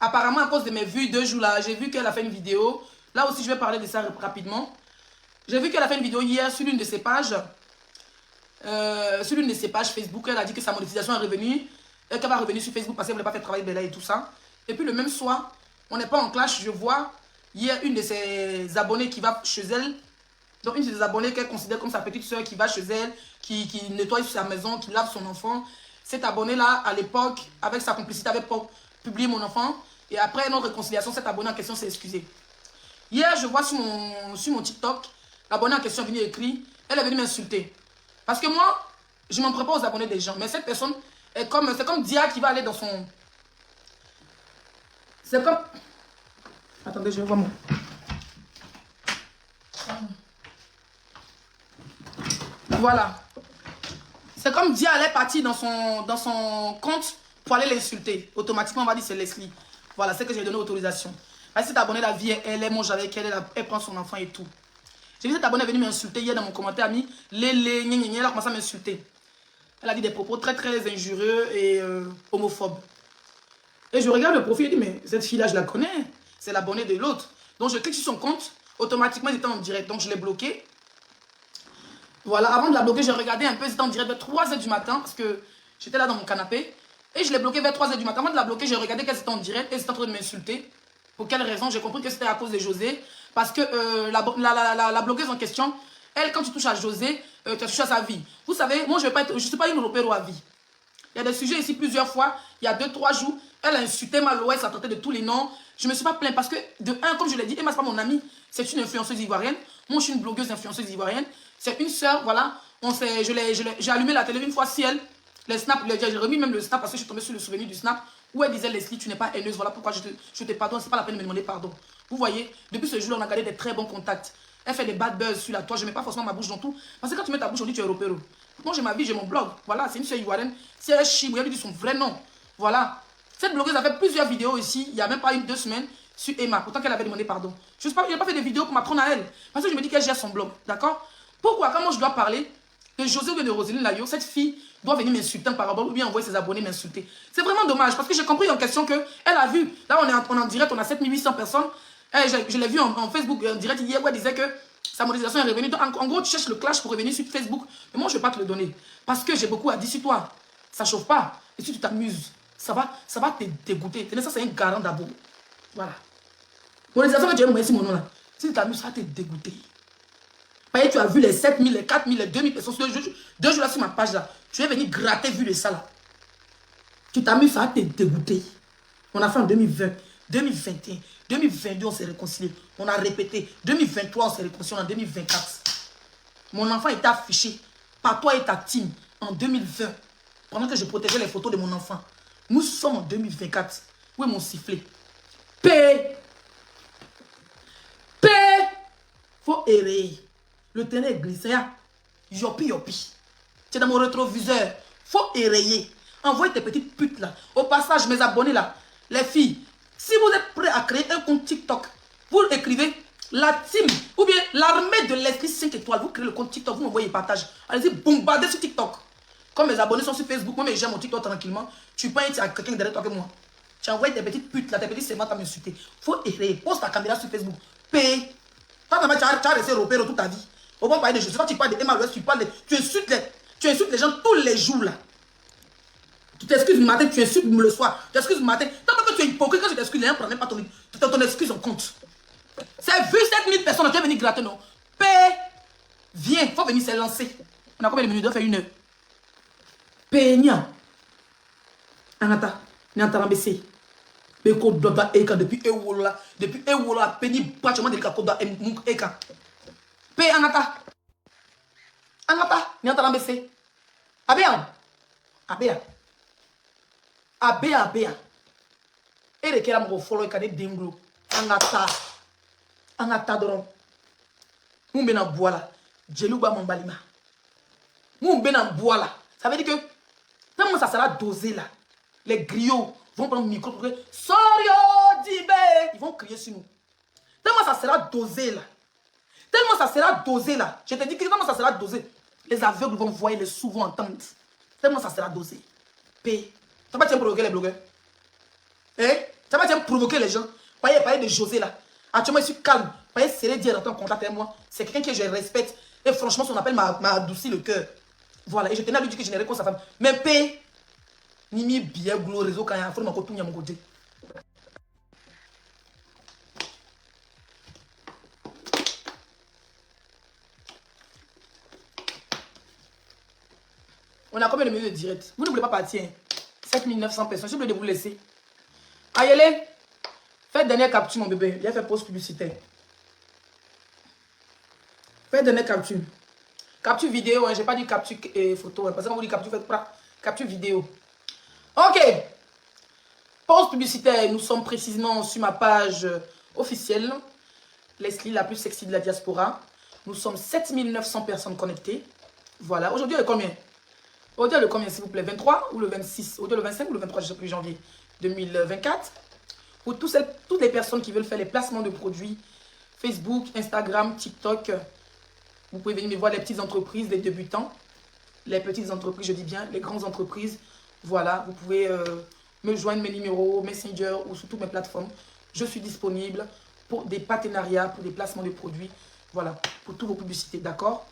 Apparemment, à cause de mes vues 2 jours là, j'ai vu qu'elle a fait une vidéo. Là aussi, je vais parler de ça rapidement. J'ai vu qu'elle a fait une vidéo hier sur l'une de ses pages. Sur l'une de ses pages Facebook, elle a dit que sa monétisation est revenue. Et qu'elle va revenir sur Facebook parce qu'elle ne voulait pas faire travail de là et tout ça. Et puis le même soir, on n'est pas en clash, je vois hier une de ses abonnées qui va chez elle. Donc une de ses abonnées qu'elle considère comme sa petite soeur qui va chez elle, qui nettoie sa maison, qui lave son enfant. Cette abonnée-là, à l'époque, avec sa complicité, avait publié mon enfant. Et après notre réconciliation, cette abonnée en question s'est excusée. Hier, je vois sur mon TikTok, l'abonnée en question est venue écrire, elle est venue m'insulter. Parce que moi, je ne m'en prépare aux abonnés des gens. Mais cette personne, c'est comme Dia qui va aller dans son... C'est comme... Attendez, je vais voir mon... Voilà. C'est comme Dia elle est partie dans son compte pour aller l'insulter. Automatiquement, on va dire c'est Leslie. Voilà, c'est que j'ai donné autorisation. Parce que cette abonnée, la vie, elle mange avec elle, elle prend son enfant et tout. J'ai vu cette abonnée venir m'insulter hier dans mon commentaire, elle a commencé à m'insulter. Elle a dit des propos très très injurieux et homophobes. Et je regarde le profil et je dis, mais cette fille-là, je la connais. C'est l'abonné de l'autre. Donc je clique sur son compte. automatiquement, ils étaient en direct. Donc, je l'ai bloqué. Voilà, avant de la bloquer, j'ai regardé un peu. Ils étaient en direct vers 3 h du matin parce que j'étais là dans mon canapé. Et je l'ai bloqué vers 3 h du matin. Avant de la bloquer, j'ai regardé qu'elles étaient en direct et ils étaient en train de m'insulter. Pour quelle raison? J'ai compris que c'était à cause de José. Parce que la bloqueuse en question, elle, quand tu touches à José, tu as touché à sa vie. Vous savez, moi, je ne suis pas une repéro à vie. Il y a des sujets ici plusieurs fois. Il y a 2-3 jours, elle a insulté ma loi, elle s'est traitée de tous les noms. Je ne me suis pas plaint parce que, de un, comme je l'ai dit, Emma, ce n'est pas mon amie. C'est une influenceuse ivoirienne. Moi, je suis une blogueuse influenceuse ivoirienne. C'est une sœur, voilà. J'ai allumé la télé une fois si elle. Les snaps, j'ai remis même le snap parce que je suis tombée sur le souvenir du snap où elle disait Leslie, tu n'es pas haineuse, voilà pourquoi je te pardonne, c'est pas la peine de me demander pardon. Vous voyez, depuis ce jour-là, on a gardé des très bons contacts. Elle fait des bad buzz sur la toile, je ne mets pas forcément ma bouche dans tout. Parce que quand tu mets ta bouche, on dit tu es européen. Moi j'ai ma vie, j'ai mon blog. Voilà, c'est une sœur ivoirienne. Si elle est chie, elle lui dit son vrai nom. Voilà. Cette blogueuse a fait plusieurs vidéos ici, il n'y a même pas 2 semaines, sur Emma, pourtant qu'elle avait demandé pardon. Je n'ai pas fait des vidéos pour m'apprendre à elle. Parce que je me dis qu'elle gère son blog, d'accord? Pourquoi, quand moi je dois parler de José ou de Roselyne Layo, cette fille doit venir m'insulter en parabole ou bien envoyer ses abonnés m'insulter. C'est vraiment dommage parce que j'ai compris en question qu'elle a vu. Là, on est en direct, on a 7800 personnes. Je l'ai vu en Facebook en direct hier où elle disait que sa monétisation est revenue. Donc, en gros, tu cherches le clash pour revenir sur Facebook. Mais moi, je ne vais pas te le donner parce que j'ai beaucoup à dire sur toi. Ça ne chauffe pas. Et si tu t'amuses, ça va te dégoûter. Ça, c'est un garant d'abord. Voilà. Monétisation que tu as ici, mon nom là. Si tu t'amuses, ça va te dégoûter. Tu as vu les 7000, les 4000, les 2000 personnes, 2 jours là sur ma page là. Tu es venu gratter vu de ça là. Tu t'amuses, ça va te dégoûter. On a fait en 2020, 2021, 2022, on s'est réconcilié. On a répété. 2023, on s'est réconcilié en 2024. Mon enfant était affiché par toi et ta team en 2020. Pendant que je protégeais les photos de mon enfant. Nous sommes en 2024. Où est mon sifflet? P. Faut errer. Le terrain est glissé. Yopi yopi. Tu es dans mon rétroviseur. Faut érayer. Envoyez tes petites putes là. Au passage, mes abonnés là. Les filles. Si vous êtes prêts à créer un compte TikTok, vous écrivez la team ou bien l'armée de l'esprit 5 étoiles. Vous créez le compte TikTok. Vous m'envoyez partage. Allez-y, bombardez sur TikTok. Comme mes abonnés sont sur Facebook, moi, mais j'aime mon TikTok tranquillement. Tu peux être à quelqu'un derrière toi que moi. Tu envoies tes petites putes là, tes petites sémances à m'insulter. Faut érayer. Pose ta caméra sur Facebook. P. Toi, tu as resté repéré toute ta vie. Au bon parler de choses. Quand tu parles de Emma Louest, tu insultes les gens tous les jours là. Tu t'excuses le matin, tu insultes le soir. Tu t'excuses le matin. Tant que tu es hypocrite, quand tu t'excuses, les gens ne prennent même pas ton excuse en compte. C'est vu 7000 personnes qui sont venues gratter, non? P. Viens, il faut venir se lancer. On a combien de minutes? On doit faire 1 heure. P. Nia. Anata. Nia Tarambessé. Mais qu'on doit eka depuis Ewola. Depuis Ewola, Penny, pratiquement de l'Eka Eka. P. Anata. Anata. Nia Tarambessé. Abéa. Abéa. Abéa. Et les kéram follow et dinglo. Angata doron. Moumbena boala. Djelouba mambalima. Moumbena boala. Ça veut dire que tellement ça sera dosé là. Les griots vont prendre le micro pour dire Sorio Dibé. Ils vont crier sur nous. Tellement ça sera dosé là. Tellement ça sera dosé là. Je te dis que tellement ça sera dosé. Les aveugles vont voir, les sourds vont entendre. Tellement ça sera dosé. P. Ça va provoquer les blogueurs. Ça va provoquer les gens. Parler de José là. Actuellement, je suis calme. Parler serré, dire rentrer en contact avec moi. C'est quelqu'un que je respecte. Et franchement, son appel m'a adouci le cœur. Voilà. Et je tenais à lui dire que je n'ai rien contre sa femme. Mais P. Nimi bien glo réseau quand il y a un mon côté, mon côté. On a combien de minutes de direct? Vous ne voulez pas partir. 7900 personnes. Je voulais vous laisser. Aïe, faites dernière capture, mon bébé. Il a fait pause publicitaire. Faites dernière capture. Capture vidéo, hein. Je n'ai pas dit capture photo. Hein, parce que quand vous dites capture, faites pas capture vidéo. Ok. Pause publicitaire. Nous sommes précisément sur ma page officielle. Leslie, la plus sexy de la diaspora. Nous sommes 7900 personnes connectées. Voilà. Aujourd'hui, il y a combien? Aujourd'hui, le combien, s'il vous plaît? 23 ou le 26? Aujourd'hui, le 25 ou le 23, je ne sais plus, janvier 2024. Pour toutes les personnes qui veulent faire les placements de produits, Facebook, Instagram, TikTok, vous pouvez venir me voir, les petites entreprises, les débutants, les petites entreprises, je dis bien, les grandes entreprises. Voilà, vous pouvez me joindre mes numéros, Messenger ou sur toutes mes plateformes. Je suis disponible pour des partenariats, pour des placements de produits. Voilà, pour toutes vos publicités, d'accord?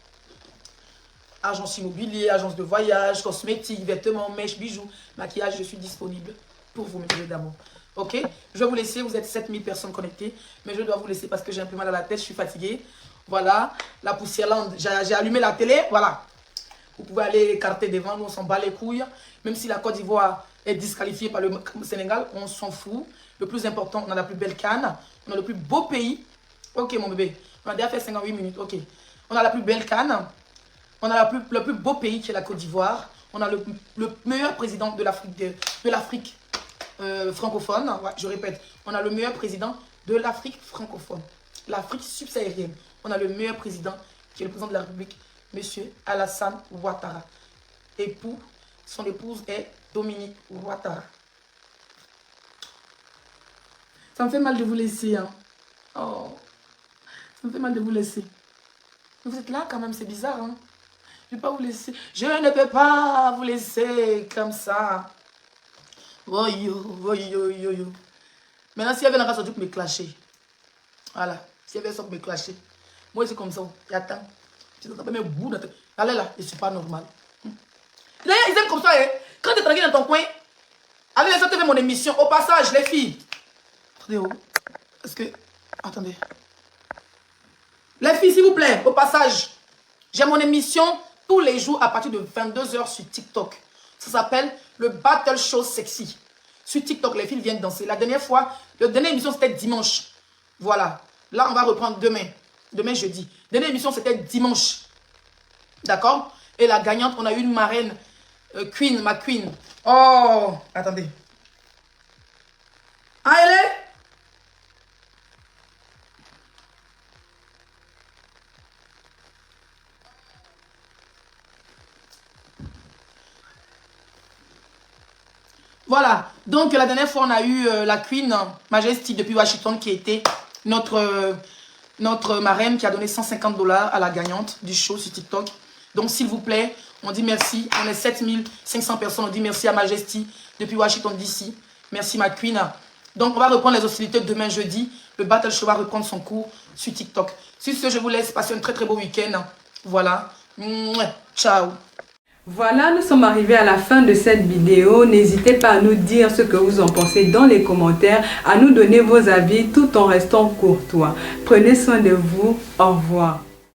Agence immobilier, agence de voyage, cosmétiques, vêtements, mèches, bijoux, maquillage, je suis disponible pour vous, mes bébés d'amour. Ok? Je vais vous laisser, vous êtes 7000 personnes connectées, mais je dois vous laisser parce que j'ai un peu mal à la tête, je suis fatiguée. Voilà, la poussière là, j'ai allumé la télé, voilà. Vous pouvez aller écarter devant, nous on s'en bat les couilles. Même si la Côte d'Ivoire est disqualifiée par le Sénégal, on s'en fout. Le plus important, on a la plus belle canne, on a le plus beau pays. Ok mon bébé, on a déjà fait 58 minutes, ok. On a la plus belle canne, on a le plus beau pays qui est la Côte d'Ivoire. On a le meilleur président de l'Afrique francophone. Ouais, je répète, on a le meilleur président de l'Afrique francophone. L'Afrique subsaharienne. On a le meilleur président qui est le président de la République, M. Alassane Ouattara. Son épouse est Dominique Ouattara. Ça me fait mal de vous laisser. Hein. Oh, ça me fait mal de vous laisser. Vous êtes là quand même, c'est bizarre. Hein? Je ne vais pas vous laisser. Je ne peux pas vous laisser comme ça. Oh yo. Maintenant, si elle vient dans la sortir pour me clasher. Voilà. Si elle vient sortir pour me clasher. Moi, c'est comme ça. J'attends. Je ne mes bouts. Allez là, je ne suis pas normal. D'ailleurs, ils aiment comme ça. Hein? Quand tu es tranquille dans ton coin, allez, laissez faire mon émission. Au passage, les filles. Attendez, oh. Est-ce que. Attendez. Les filles, s'il vous plaît, au passage, j'ai mon émission tous les jours à partir de 22 h sur TikTok. Ça s'appelle le Battle Show Sexy. Sur TikTok, les filles viennent danser. La dernière fois, la dernière émission, c'était dimanche. Voilà. Là, on va reprendre demain. Demain, jeudi. La dernière émission, c'était dimanche. D'accord? Et la gagnante, on a eu une marraine, Queen, ma Queen. Oh, attendez. Ah, elle est? Voilà, donc la dernière fois on a eu la Queen Majesty depuis Washington qui était notre marraine qui a donné 150 $ à la gagnante du show sur TikTok. Donc s'il vous plaît, on dit merci, on est 7500 personnes, on dit merci à Majesty depuis Washington DC. Merci ma Queen. Donc on va reprendre les hostilités demain jeudi, le Battle Show va reprendre son cours sur TikTok. Sur ce, je vous laisse passer un très très beau week-end. Voilà, ciao. Voilà, nous sommes arrivés à la fin de cette vidéo. N'hésitez pas à nous dire ce que vous en pensez dans les commentaires, à nous donner vos avis tout en restant courtois. Prenez soin de vous. Au revoir.